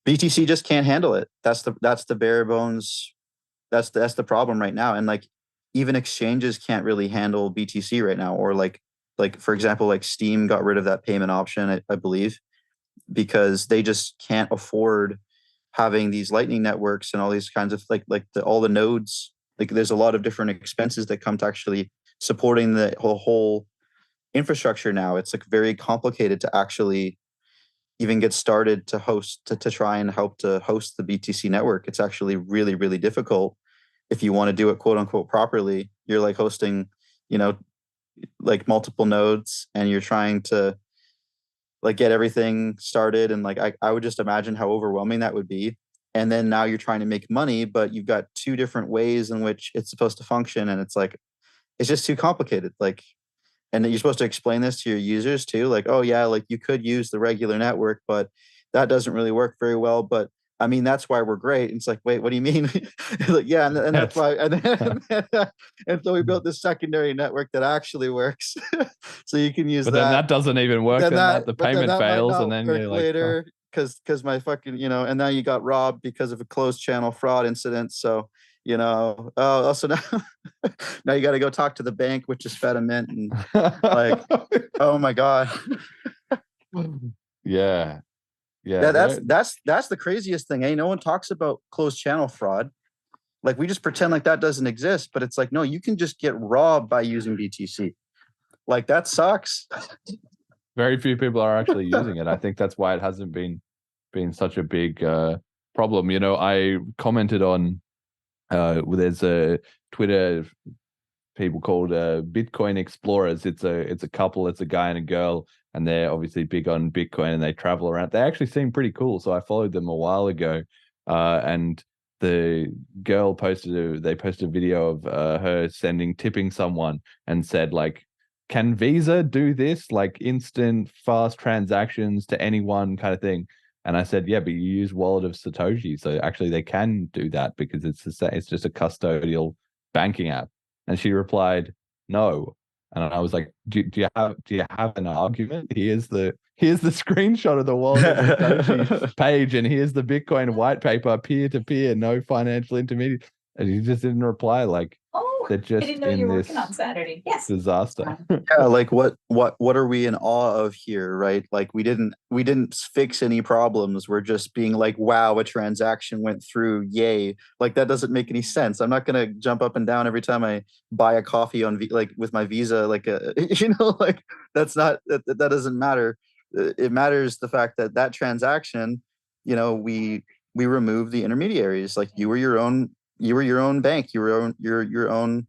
[SPEAKER 7] BTC just can't handle it. That's the bare bones. That's the problem right now. And like, even exchanges can't really handle BTC right now. Or like for example, like Steam got rid of that payment option, I believe, because they just can't afford having these Lightning networks and all these kinds of all the nodes. Like, there's a lot of different expenses that come to actually supporting the whole infrastructure now. It's like very complicated to actually even get started to host, to try and help to host the BTC network. It's actually really, really difficult if you want to do it quote unquote properly. You're like hosting, like multiple nodes, and you're trying to like get everything started. And like, I would just imagine how overwhelming that would be. And then now you're trying to make money, but you've got two different ways in which it's supposed to function. And it's like, it's just too complicated. Like, and you're supposed to explain this to your users too. Like, oh yeah, like you could use the regular network, but that doesn't really work very well. But I mean, that's why we're great. And it's like, wait, what do you mean? Like, yeah, and that's why. And so we built this secondary network that actually works, so you can use
[SPEAKER 2] But
[SPEAKER 7] that.
[SPEAKER 2] then that doesn't even work. Then the payment fails, and then
[SPEAKER 7] work
[SPEAKER 2] you're like,
[SPEAKER 7] later because my fucking, and now you got robbed because of a closed channel fraud incident. So also now you got to go talk to the bank, which is Fediment, and like, oh my god.
[SPEAKER 2] Yeah.
[SPEAKER 7] That's the craziest thing. No one talks about closed channel fraud. Like, we just pretend like that doesn't exist, but it's like, no, you can just get robbed by using BTC. Like, that sucks.
[SPEAKER 2] Very few people are actually using it. I think that's why it hasn't been such a big problem. I commented on there's a Twitter people called Bitcoin Explorers. It's a couple. It's a guy and a girl, and they're obviously big on Bitcoin, and they travel around. They actually seem pretty cool. So I followed them a while ago, and the girl posted a video of her tipping someone, and said, like, can Visa do this, like instant fast transactions to anyone kind of thing? And I said, yeah, but you use wallet of Satoshi, so actually they can do that because it's just a custodial banking app. And she replied, no. And I was like, do you have an argument? Here's the screenshot of the wallet of Satoshi page, and here's the Bitcoin white paper, peer to peer, no financial intermediary. And he just didn't reply. Like, they're just
[SPEAKER 8] I didn't know you were working on Saturday. Yes.
[SPEAKER 2] Disaster.
[SPEAKER 7] Yeah, like what are we in awe of here, right? Like, we didn't fix any problems. We're just being like, wow, a transaction went through, yay. Like, that doesn't make any sense. I'm not gonna jump up and down every time I buy a coffee on like with my Visa, like like that doesn't matter. It matters the fact that transaction, we remove the intermediaries. Like, you were your own bank, you were your own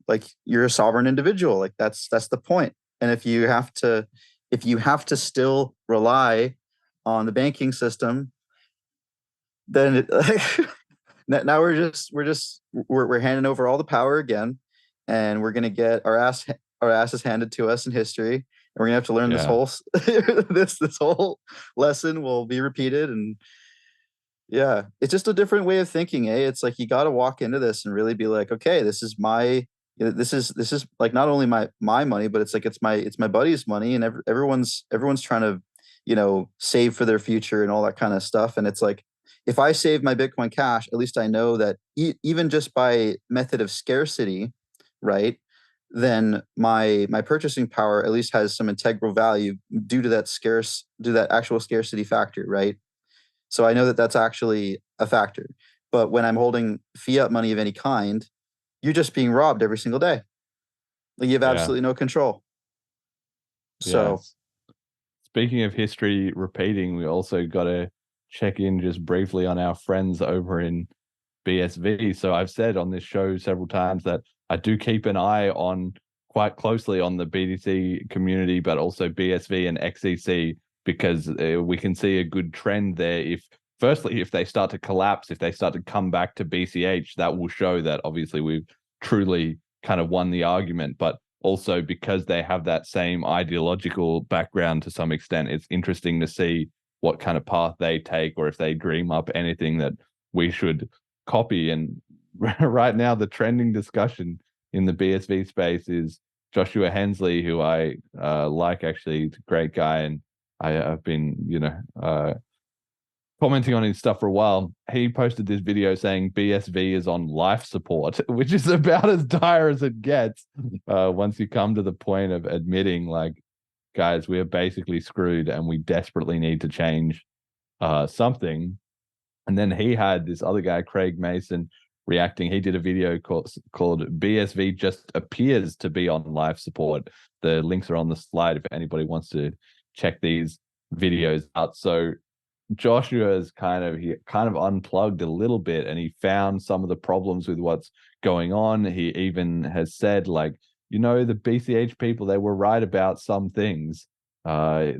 [SPEAKER 7] like, you're a sovereign individual. Like, that's the point. And if you have to still rely on the banking system, then now we're handing over all the power again, and we're gonna get our asses handed to us in history, and we're gonna have to learn this whole this whole lesson will be repeated. And yeah, it's just a different way of thinking, eh? It's like, you got to walk into this and really be like, okay, this is like not only my money, but it's like, it's my buddy's money, and everyone's trying to, save for their future and all that kind of stuff. And it's like, if I save my Bitcoin Cash, at least I know that even just by method of scarcity, right, then my purchasing power at least has some integral value due to that actual scarcity factor, right? So I know that that's actually a factor. But when I'm holding fiat money of any kind, you're just being robbed every single day. Like, you have absolutely no control. So,
[SPEAKER 2] speaking of history repeating, we also got to check in just briefly on our friends over in BSV. So I've said on this show several times that I do keep an eye on quite closely on the BTC community, but also BSV and XEC, because we can see a good trend there. If they start to collapse, if they start to come back to BCH, that will show that obviously we've truly kind of won the argument. But also, because they have that same ideological background to some extent, it's interesting to see what kind of path they take, or if they dream up anything that we should copy. And right now, the trending discussion in the BSV space is Joshua Hensley, who I like, actually. He's a great guy, and I've been, commenting on his stuff for a while. He posted this video saying BSV is on life support, which is about as dire as it gets. Once you come to the point of admitting, like, guys, we are basically screwed and we desperately need to change something. And then he had this other guy, Craig Mason, reacting. He did a video called BSV just appears to be on life support. The links are on the slide if anybody wants to check these videos out. So Joshua's kind of unplugged a little bit, and he found some of the problems with what's going on. He even has said, like, the BCH people, they were right about some things. Or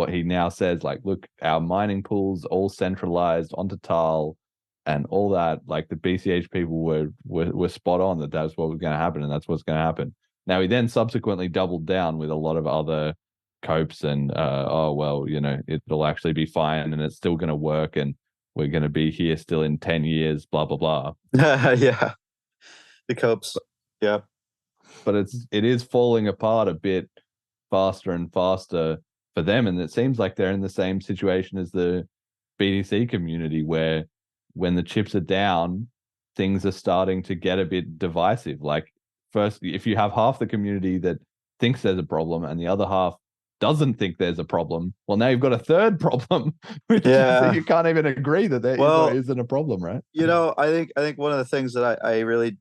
[SPEAKER 2] he now says, like, look, our mining pools all centralized onto Tal and all that. Like, the BCH people were spot on that that's what was going to happen, and that's what's going to happen. Now, he then subsequently doubled down with a lot of other copes and oh well, it'll actually be fine and it's still going to work and we're going to be here still in 10 years, blah blah blah.
[SPEAKER 7] Yeah, the copes. Yeah,
[SPEAKER 2] but it is falling apart a bit faster and faster for them, and it seems like they're in the same situation as the BTC community, where when the chips are down, things are starting to get a bit divisive. Like, first, if you have half the community that thinks there's a problem and the other half doesn't think there's a problem, well, now you've got a third problem, which you can't even agree that there is or isn't a problem, right?
[SPEAKER 7] I think one of the things that I really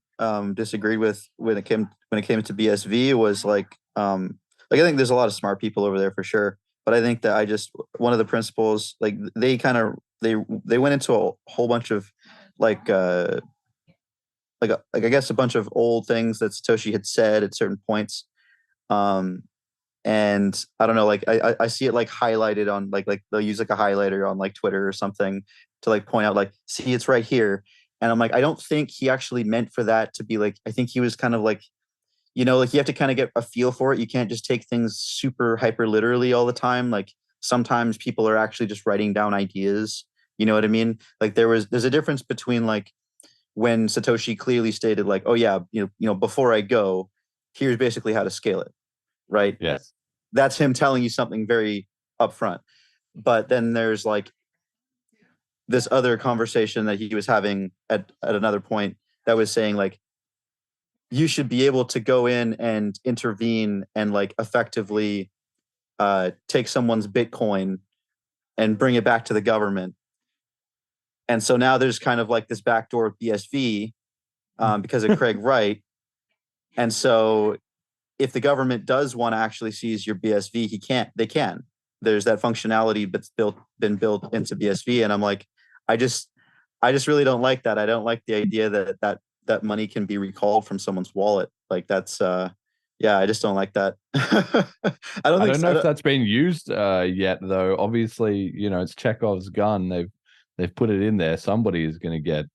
[SPEAKER 7] disagreed with when it came to BSV was like I think there's a lot of smart people over there for sure, but I think that one of the principles, like they went into a whole bunch of I guess a bunch of old things that Satoshi had said at certain points. And I don't know, like I see it like highlighted on like they'll use like a highlighter on like Twitter or something to like point out like, see, it's right here. And I'm like, I don't think he actually meant for that to be like, I think he was kind of like, like you have to kind of get a feel for it. You can't just take things super hyper literally all the time. Like sometimes people are actually just writing down ideas. You know what I mean? Like there's a difference between like when Satoshi clearly stated like, oh yeah, before I go, here's basically how to scale it. Right?
[SPEAKER 2] Yes.
[SPEAKER 7] That's him telling you something very upfront. But then there's like this other conversation that he was having at another point that was saying like, you should be able to go in and intervene and like effectively take someone's Bitcoin and bring it back to the government. And so now there's kind of like this backdoor with BSV because of Craig Wright. And so if the government does want to actually seize your BSV, they can. There's that functionality that's been built into BSV. And I'm like, I just really don't like that. I don't like the idea that money can be recalled from someone's wallet. Like that's, I just don't like that. I don't know
[SPEAKER 2] if that's been used yet though. Obviously, it's Chekhov's gun. They've put it in there. Somebody is going to get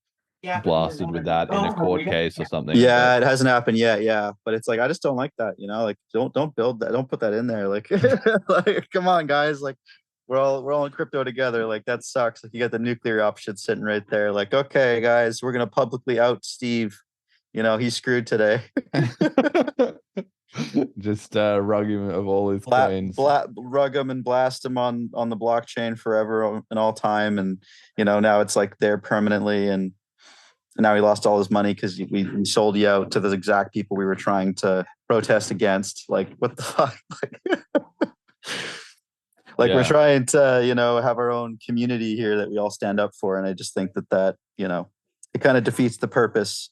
[SPEAKER 2] blasted with that in a court case or something.
[SPEAKER 7] Yeah, it hasn't happened yet. Yeah, but it's like I just don't like that. Like don't build that. Don't put that in there. Like, like come on, guys. Like we're all in crypto together. Like that sucks. Like you got the nuclear option sitting right there. Like okay, guys, we're gonna publicly out Steve. He's screwed today.
[SPEAKER 2] Just rug him of all his coins.
[SPEAKER 7] Rug him and blast him on the blockchain forever and all time. And now it's like there permanently and now he lost all his money because we sold you out to the exact people we were trying to protest against. Like, what the fuck? We're trying to, have our own community here that we all stand up for. And I just think that it kind of defeats the purpose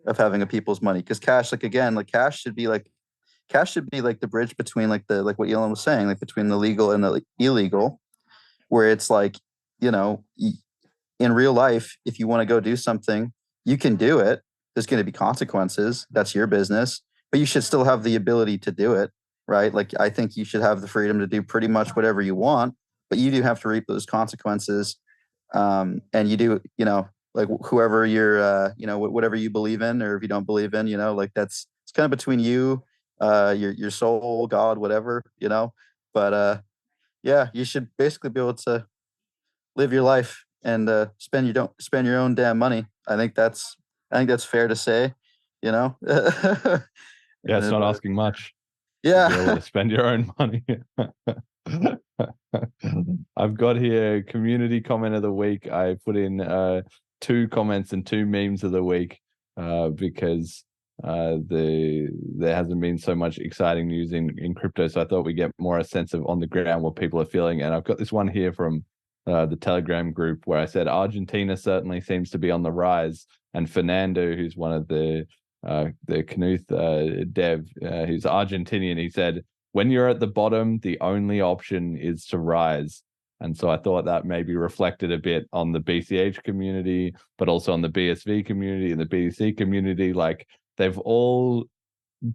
[SPEAKER 7] of having a people's money. Because cash, cash should be like the bridge between like what Elon was saying, like between the legal and the illegal, where it's like, in real life, if you want to go do something, you can do it. There's going to be consequences. That's your business, but you should still have the ability to do it, right? Like, I think you should have the freedom to do pretty much whatever you want, but you do have to reap those consequences. And you do, like whoever you're, whatever you believe in, or if you don't believe in, like it's kind of between you, your soul, God, whatever, but you should basically be able to live your life and spend your own damn money. I think that's fair to say,
[SPEAKER 2] Yeah, it's not asking much.
[SPEAKER 7] Yeah,
[SPEAKER 2] to be able to spend your own money. I've got here community comment of the week. I put in 2 comments and 2 memes of the week because there hasn't been so much exciting news in crypto, so I thought we'd get more a sense of on the ground what people are feeling. And I've got this one here from the Telegram group where I said Argentina certainly seems to be on the rise, and Fernando, who's one of the Knuth dev, who's Argentinian, he said, when you're at the bottom, the only option is to rise. And so I thought that maybe reflected a bit on the BCH community, but also on the BSV community and the BTC community. Like, they've all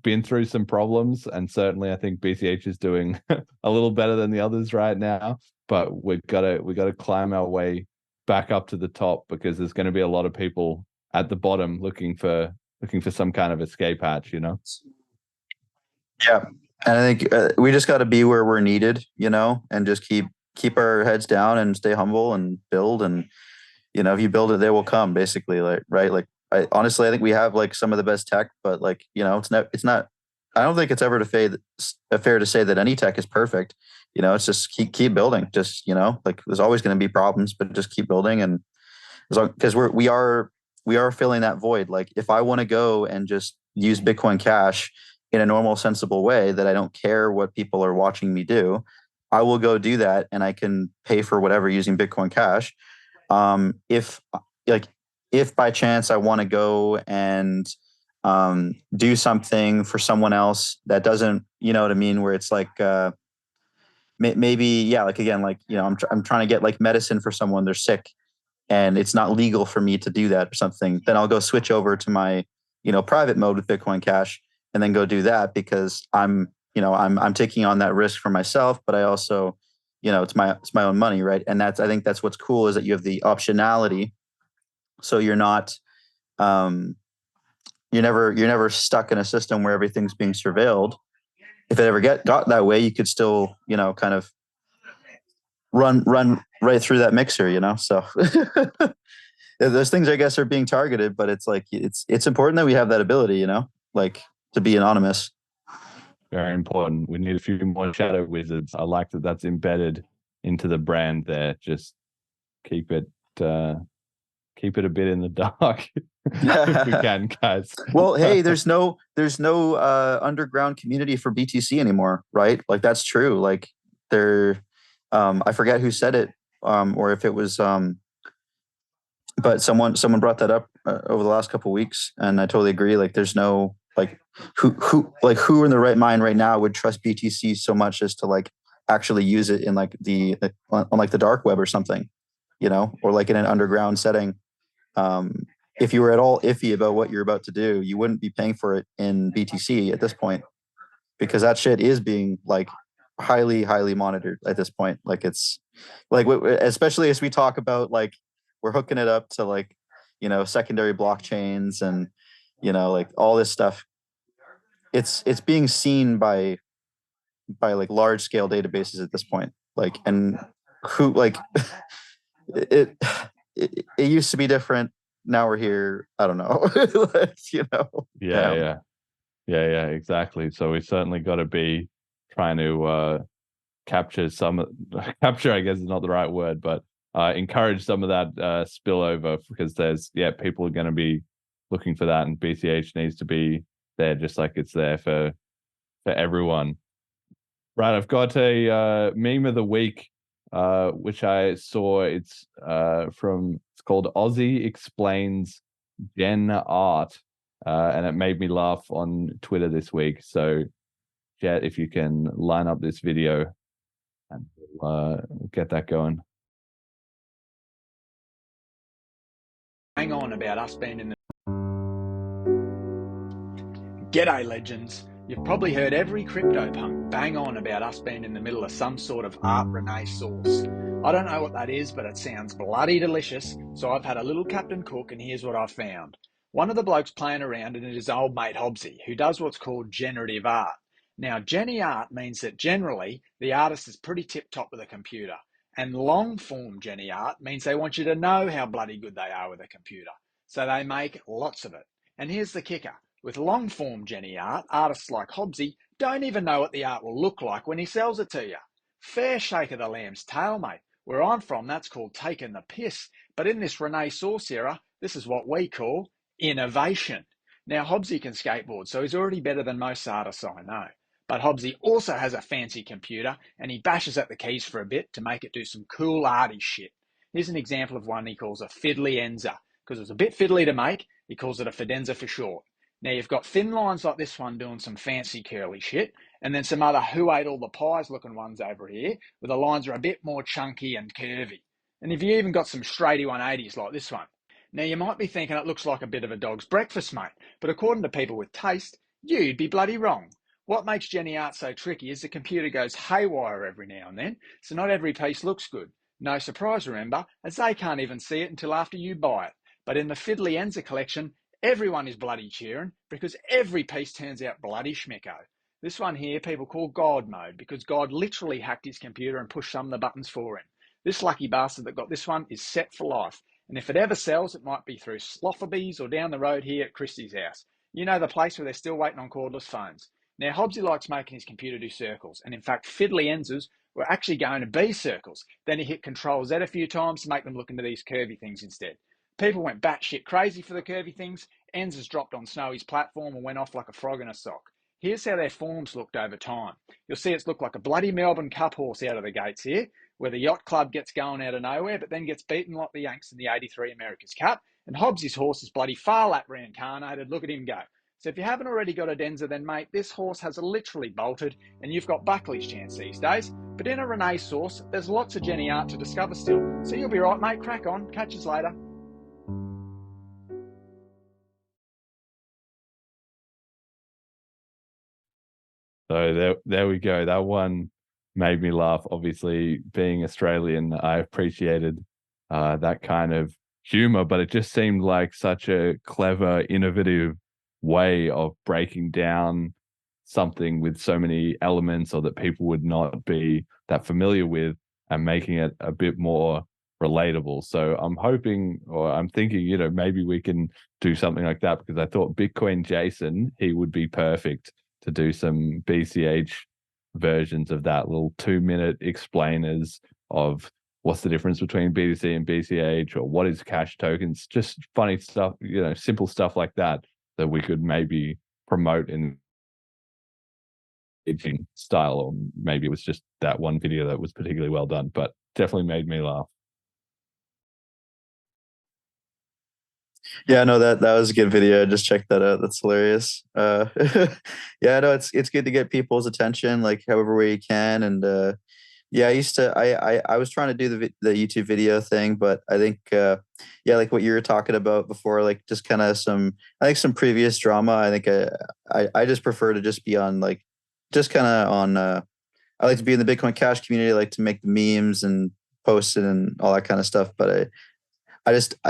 [SPEAKER 2] been through some problems, and certainly I think BCH is doing a little better than the others right now. But we gotta climb our way back up to the top, because there's going to be a lot of people at the bottom looking for some kind of escape hatch.
[SPEAKER 7] Yeah, And I think we just got to be where we're needed, and just keep our heads down and stay humble and build. And if you build it, they will come. Basically, like, right? Like, honestly, I think we have like some of the best tech, but like, it's not. I don't think it's ever fair to say that any tech is perfect. It's just keep building. Just like there's always going to be problems, but just keep building. And because we are filling that void. Like, if I want to go and just use Bitcoin Cash in a normal, sensible way, that I don't care what people are watching me do, I will go do that, and I can pay for whatever using Bitcoin Cash. If by chance I want to go and do something for someone else that doesn't, you know what I mean, where it's like maybe, yeah, like, again, like, I'm trying to get like medicine for someone, they're sick, and it's not legal for me to do that or something, then I'll go switch over to my, private mode with Bitcoin Cash, and then go do that, because I'm taking on that risk for myself, but I also, it's my own money, right? And I think that's what's cool, is that you have the optionality, so you're not, you're never stuck in a system where everything's being surveilled. If it ever got that way, you could still, kind of run right through that mixer, so those things, I guess, are being targeted, but it's like, it's important that we have that ability, like, to be anonymous.
[SPEAKER 2] Very important. We need a few more ShadowWizards. I like that that's embedded into the brand there. Just keep it a bit in the dark if we can, guys.
[SPEAKER 7] Well, hey, there's no underground community for BTC anymore, right? Like, that's true. Like, I forget who said it, or if it was, but someone brought that up over the last couple of weeks, and I totally agree. Like, there's no, like, who in the right mind right now would trust BTC so much as to like actually use it in like on like the dark web or something, or like in an underground setting. If you were at all iffy about what you're about to do, you wouldn't be paying for it in BTC at this point, because that shit is being like highly monitored at this point. Like, it's like, especially as we talk about, like, we're hooking it up to like, secondary blockchains and, like all this stuff. It's being seen by like large scale databases at this point. Like, and who, like, it used to be different. Now we're here. I don't know.
[SPEAKER 2] Yeah, exactly. So we certainly got to be trying to capture, I guess is not the right word, but encourage some of that spillover, because people are going to be looking for that, and BCH needs to be there, just like it's there for everyone. Right, I've got a meme of the week, which I saw. It's called Aussie Explains Gen Art, and it made me laugh on Twitter this week. So, Jet, if you can line up this video, and we'll get that going.
[SPEAKER 3] Hang on about us being in the... G'day, legends. You've probably heard every CryptoPunk bang on about us being in the middle of some sort of art renaissance. I don't know what that is, but it sounds bloody delicious, so I've had a little Captain Cook, and here's what I've found. One of the blokes playing around in it is old mate Hobbsy, who does what's called generative art. Now, Genny art means that generally the artist is pretty tip-top with a computer, and long-form Genny art means they want you to know how bloody good they are with a computer, so they make lots of it. And here's the kicker. With long-form Genny art, artists like Hobbsy don't even know what the art will look like when he sells it to you. Fair shake of the lamb's tail, mate. Where I'm from, that's called taking the piss. But in this Renaissance era, this is what we call innovation. Now, Hobbsy can skateboard, so he's already better than most artists I know. But Hobbsy also has a fancy computer, and he bashes at the keys for a bit to make it do some cool arty shit. Here's an example of one he calls a fiddly-enza. Because it was a bit fiddly to make, he calls it a fidenza for short. Now, you've got thin lines like this one doing some fancy curly shit, and then some other who ate all the pies looking ones over here, where the lines are a bit more chunky and curvy. And if you even got some straighty 180s like this one. Now, you might be thinking it looks like a bit of a dog's breakfast, mate, but according to people with taste, you'd be bloody wrong. What makes Genny art so tricky is the computer goes haywire every now and then, so not every piece looks good. No surprise, remember, as they can't even see it until after you buy it. But in the Fiddly Enza collection, everyone is bloody cheering because every piece turns out bloody schmicko. This one here people call God mode because God literally hacked his computer and pushed some of the buttons for him. This lucky bastard that got this one is set for life. And if it ever sells, it might be through Slotherby's or down the road here at Christie's house. You know, the place where they're still waiting on cordless phones. Now, Hobbsy likes making his computer do circles. And in fact, Fiddly Enz's were actually going to be circles. Then he hit Control Z a few times to make them look into these curvy things instead. People went batshit crazy for the curvy things. Enz has dropped on Snowy's platform and went off like a frog in a sock. Here's how their forms looked over time. You'll see it's looked like a bloody Melbourne Cup horse out of the gates here, where the yacht club gets going out of nowhere, but then gets beaten like the Yanks in the 83 America's Cup, and Hobbsy's horse is bloody far lap reincarnated. Look at him go. So if you haven't already got a Denza, then mate, this horse has literally bolted, and you've got Buckley's chance these days. But in a Renee source, there's lots of Jenny art to discover still, so you'll be right, mate. Crack on. Catch us later.
[SPEAKER 2] So there we go. That one made me laugh. Obviously, being Australian, I appreciated that kind of humor, but it just seemed like such a clever, innovative way of breaking down something with so many elements or that people would not be that familiar with and making it a bit more relatable. So I'm hoping, or I'm thinking, you know, maybe we can do something like that, because I thought Bitcoin Jason, he would be perfect to do some BCH versions of that, little 2-minute explainers of what's the difference between BTC and BCH, or what is cash tokens, just funny stuff, you know, simple stuff like that we could maybe promote in aging style, or maybe it was just that one video that was particularly well done, but definitely made me laugh.
[SPEAKER 7] Yeah, no, that was a good video. Just check that out. That's hilarious. Yeah, no, it's good to get people's attention, like however way you can. And yeah, I was trying to do the YouTube video thing, but I think yeah, like what you were talking about before, like just kind of some previous drama. I think I just prefer to just be on, like, just kind of on. I like to be in the Bitcoin Cash community. I like to make the memes and post it and all that kind of stuff. But I just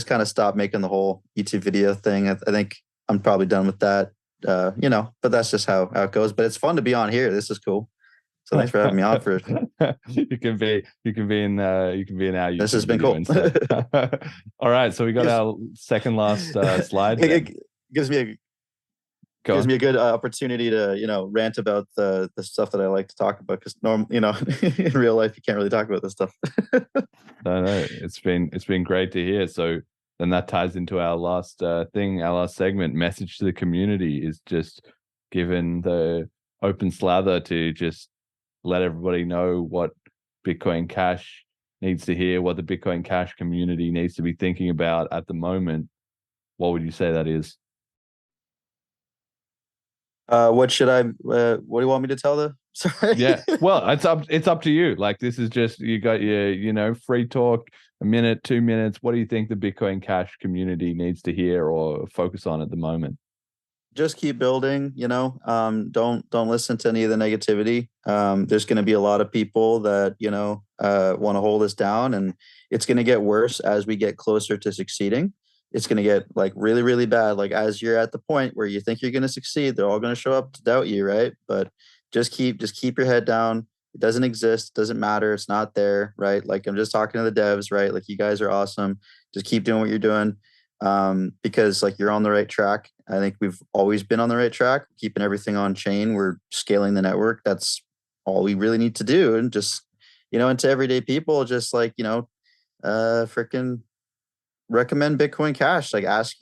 [SPEAKER 7] kind of stopped making the whole YouTube video thing. I think I'm probably done with that. You know, but that's just how it goes. But it's fun to be on here. This is cool. So thanks for having me on for
[SPEAKER 2] you can be in our YouTube.
[SPEAKER 7] This has been cool.
[SPEAKER 2] All right, so we got our second last slide.
[SPEAKER 7] It gives me a good opportunity to, you know, rant about the stuff that I like to talk about, because you know, in real life you can't really talk about this stuff.
[SPEAKER 2] No, it's been great to hear. So then that ties into our last thing, our last segment. Message to the community is just given the open slather to just let everybody know what Bitcoin Cash needs to hear, what the Bitcoin Cash community needs to be thinking about at the moment. What would you say that is?
[SPEAKER 7] What should I? What do you want me to tell them? Sorry.
[SPEAKER 2] Yeah, well, it's up to you. Like, this is just, you got your, you know, free talk, a minute, 2 minutes. What do you think the Bitcoin Cash community needs to hear or focus on at the moment?
[SPEAKER 7] Just keep building, you know. Don't listen to any of the negativity. There's going to be a lot of people that, you know, want to hold us down, and it's going to get worse as we get closer to succeeding. It's going to get, like, really, really bad. Like, as you're at the point where you think you're going to succeed, they're all going to show up to doubt you, right? But just keep your head down. It doesn't exist. It doesn't matter. It's not there, right? Like, I'm just talking to the devs, right? Like, you guys are awesome. Just keep doing what you're doing. Because, like, you're on the right track. I think we've always been on the right track, keeping everything on chain. We're scaling the network. That's all we really need to do. And just, you know, and to everyday people, just, like, you know, freaking recommend Bitcoin Cash. Like, ask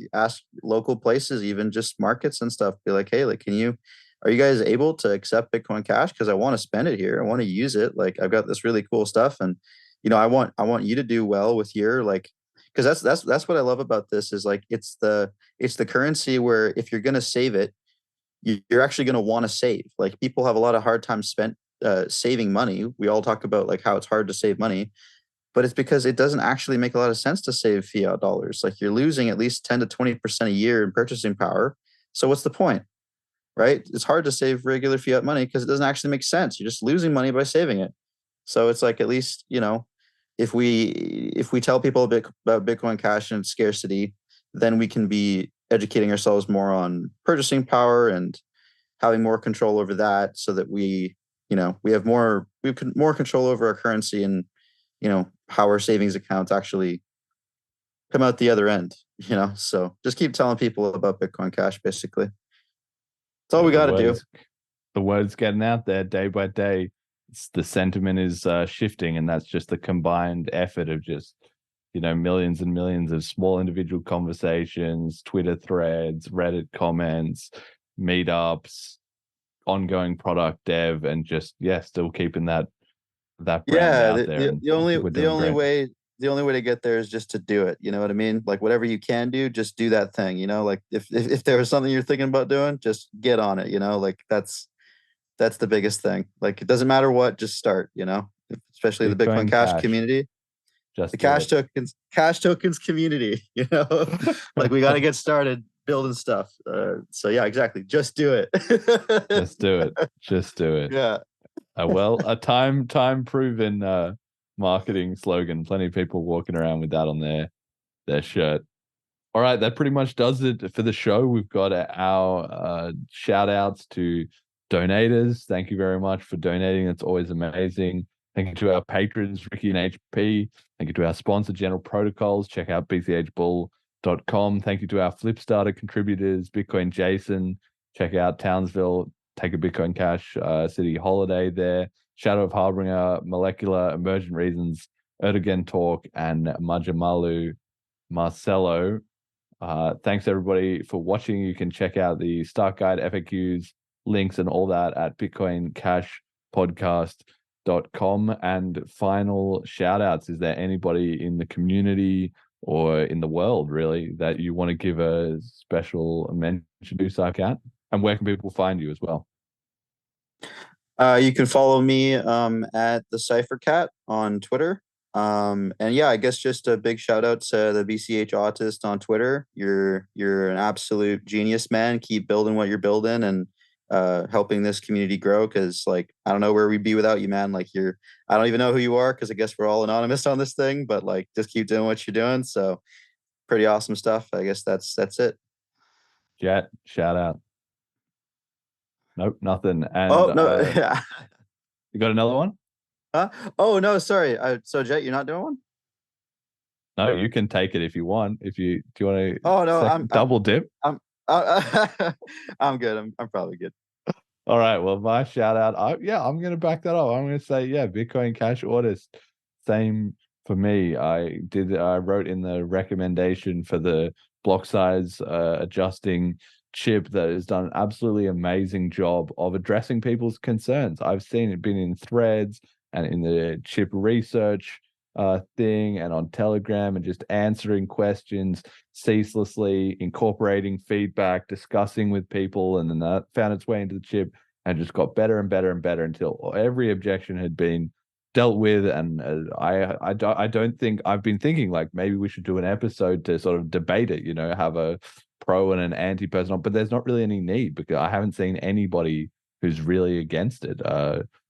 [SPEAKER 7] local places, even just markets and stuff. Be like, hey, like, are you guys able to accept Bitcoin Cash? Because I want to spend it here. I want to use it. Like, I've got this really cool stuff, and, you know, I want you to do well with your, like, because that's what I love about this, is, like, it's the currency where if you're going to save it, you're actually going to want to save. Like, people have a lot of hard time saving money. We all talk about, like, how it's hard to save money, but it's because it doesn't actually make a lot of sense to save fiat dollars. Like, you're losing at least 10 to 20% a year in purchasing power. So what's the point, right? It's hard to save regular fiat money because it doesn't actually make sense. You're just losing money by saving it. So it's like, at least, you know, if we tell people a bit about Bitcoin Cash and its scarcity, then we can be educating ourselves more on purchasing power and having more control over that, so that we have more control over our currency, and how our savings accounts actually come out the other end. So just keep telling people about Bitcoin Cash. Basically, that's all we got to do.
[SPEAKER 2] The word's getting out there day by day. The sentiment is shifting, and that's just the combined effort of just millions and millions of small individual conversations, Twitter threads, Reddit comments, meetups, ongoing product dev, and just still keeping that brand out there.
[SPEAKER 7] The only way to get there is just to do it. You know what I mean? Like, whatever you can do, just do that thing. Like if there was something you're thinking about doing, just get on it. Like that's the biggest thing. Like, it doesn't matter what, just start. Especially the Bitcoin Cash community.
[SPEAKER 2] Just
[SPEAKER 7] the cash tokens community. Like, we got to get started building stuff. So yeah, exactly. Just do it. Just do it. Yeah.
[SPEAKER 2] Well, a time proven marketing slogan. Plenty of people walking around with that on their shirt. All right, that pretty much does it for the show. We've got our shout outs to donators. Thank you very much for donating. It's always amazing. Thank you to our patrons, Ricky and HP. Thank you to our sponsor, General Protocols. Check out bchbull.com. Thank you to our Flipstarter contributors, Bitcoin Jason. Check out Townsville. Take a Bitcoin Cash city holiday there. Shadow of Harbinger, Molecular, EmergentReasons, Erdogan Talk, and Majamalu Marcelo. Thanks everybody for watching. You can check out the start guide, FAQs, links, and all that at bitcoincashautist.com. And final shout outs. Is there anybody in the community or in the world really that you want to give a special mention to, CypherCat? And where can people find you as well?
[SPEAKER 7] You can follow me at the CypherCat on Twitter. And yeah, I guess just a big shout out to the BCHautist on Twitter. You're an absolute genius, man. Keep building what you're building and helping this community grow, because like, I don't know where we'd be without you, man. Like, I don't even know who you are, because I guess we're all anonymous on this thing, but like, just keep doing what you're doing. So pretty awesome stuff. I guess that's it.
[SPEAKER 2] Jet, shout out. Nope, nothing. And
[SPEAKER 7] no.
[SPEAKER 2] You got another one?
[SPEAKER 7] Oh no, sorry. So Jet, you're not doing one?
[SPEAKER 2] No, you can take it if you want. Do you want to?
[SPEAKER 7] Oh no, I'm
[SPEAKER 2] double dip.
[SPEAKER 7] I'm good. I'm probably good.
[SPEAKER 2] All right. Well, my shout out. I'm going to back that up. I'm going to say, Bitcoin Cash Autist. Same for me. I wrote in the recommendation for the block size adjusting chip that has done an absolutely amazing job of addressing people's concerns. I've seen it been in threads and in the chip research thing and on Telegram, and just answering questions ceaselessly, incorporating feedback, discussing with people, and then that found its way into the chip and just got better and better and better until every objection had been dealt with. And I don't think, I've been thinking like maybe we should do an episode to sort of debate it, have a pro and an anti person on, but there's not really any need, because I haven't seen anybody who's really against it.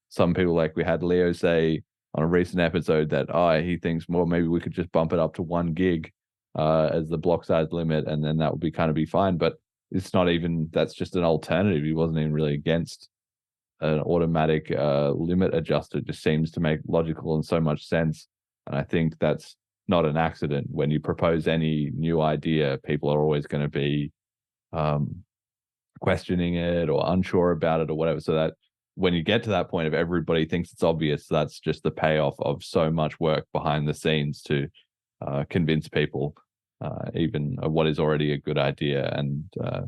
[SPEAKER 2] Some people, like we had Leo say on a recent episode that he thinks maybe we could just bump it up to 1 gig as the block size limit, and then that would be fine. But it's not even, that's just an alternative. He wasn't even really against an automatic limit adjuster. It just seems to make logical and so much sense. And I think that's not an accident. When you propose any new idea, people are always going to be questioning it or unsure about it or whatever. So that when you get to that point of everybody thinks it's obvious, that's just the payoff of so much work behind the scenes to convince people even of what is already a good idea. And I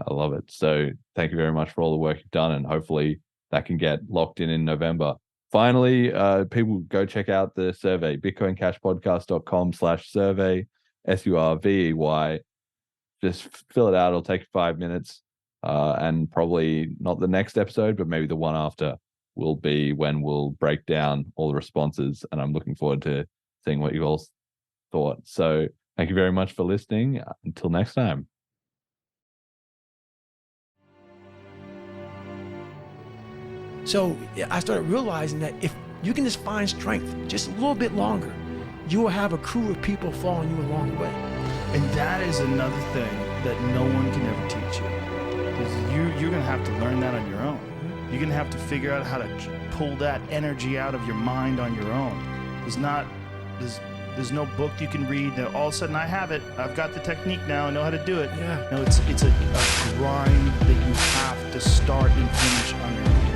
[SPEAKER 2] love it. So thank you very much for all the work you've done, and hopefully that can get locked in November. Finally, people go check out the survey, bitcoincashpodcast.com/survey, SURVEY. Just fill it out. It'll take 5 minutes. And probably not the next episode, but maybe the one after will be when we'll break down all the responses. And I'm looking forward to seeing what you all thought. So thank you very much for listening. Until next time.
[SPEAKER 9] So I started realizing that if you can just find strength just a little bit longer, you will have a crew of people following you along the way.
[SPEAKER 6] And that is another thing that no one can ever teach you.
[SPEAKER 10] You're gonna have to learn that on your own. You're gonna have to figure out how to pull that energy out of your mind on your own. There's no book you can read that all of a sudden I have it. I've got the technique now. I know how to do it.
[SPEAKER 9] Yeah.
[SPEAKER 10] No, it's a grind that you have to start and finish on your own.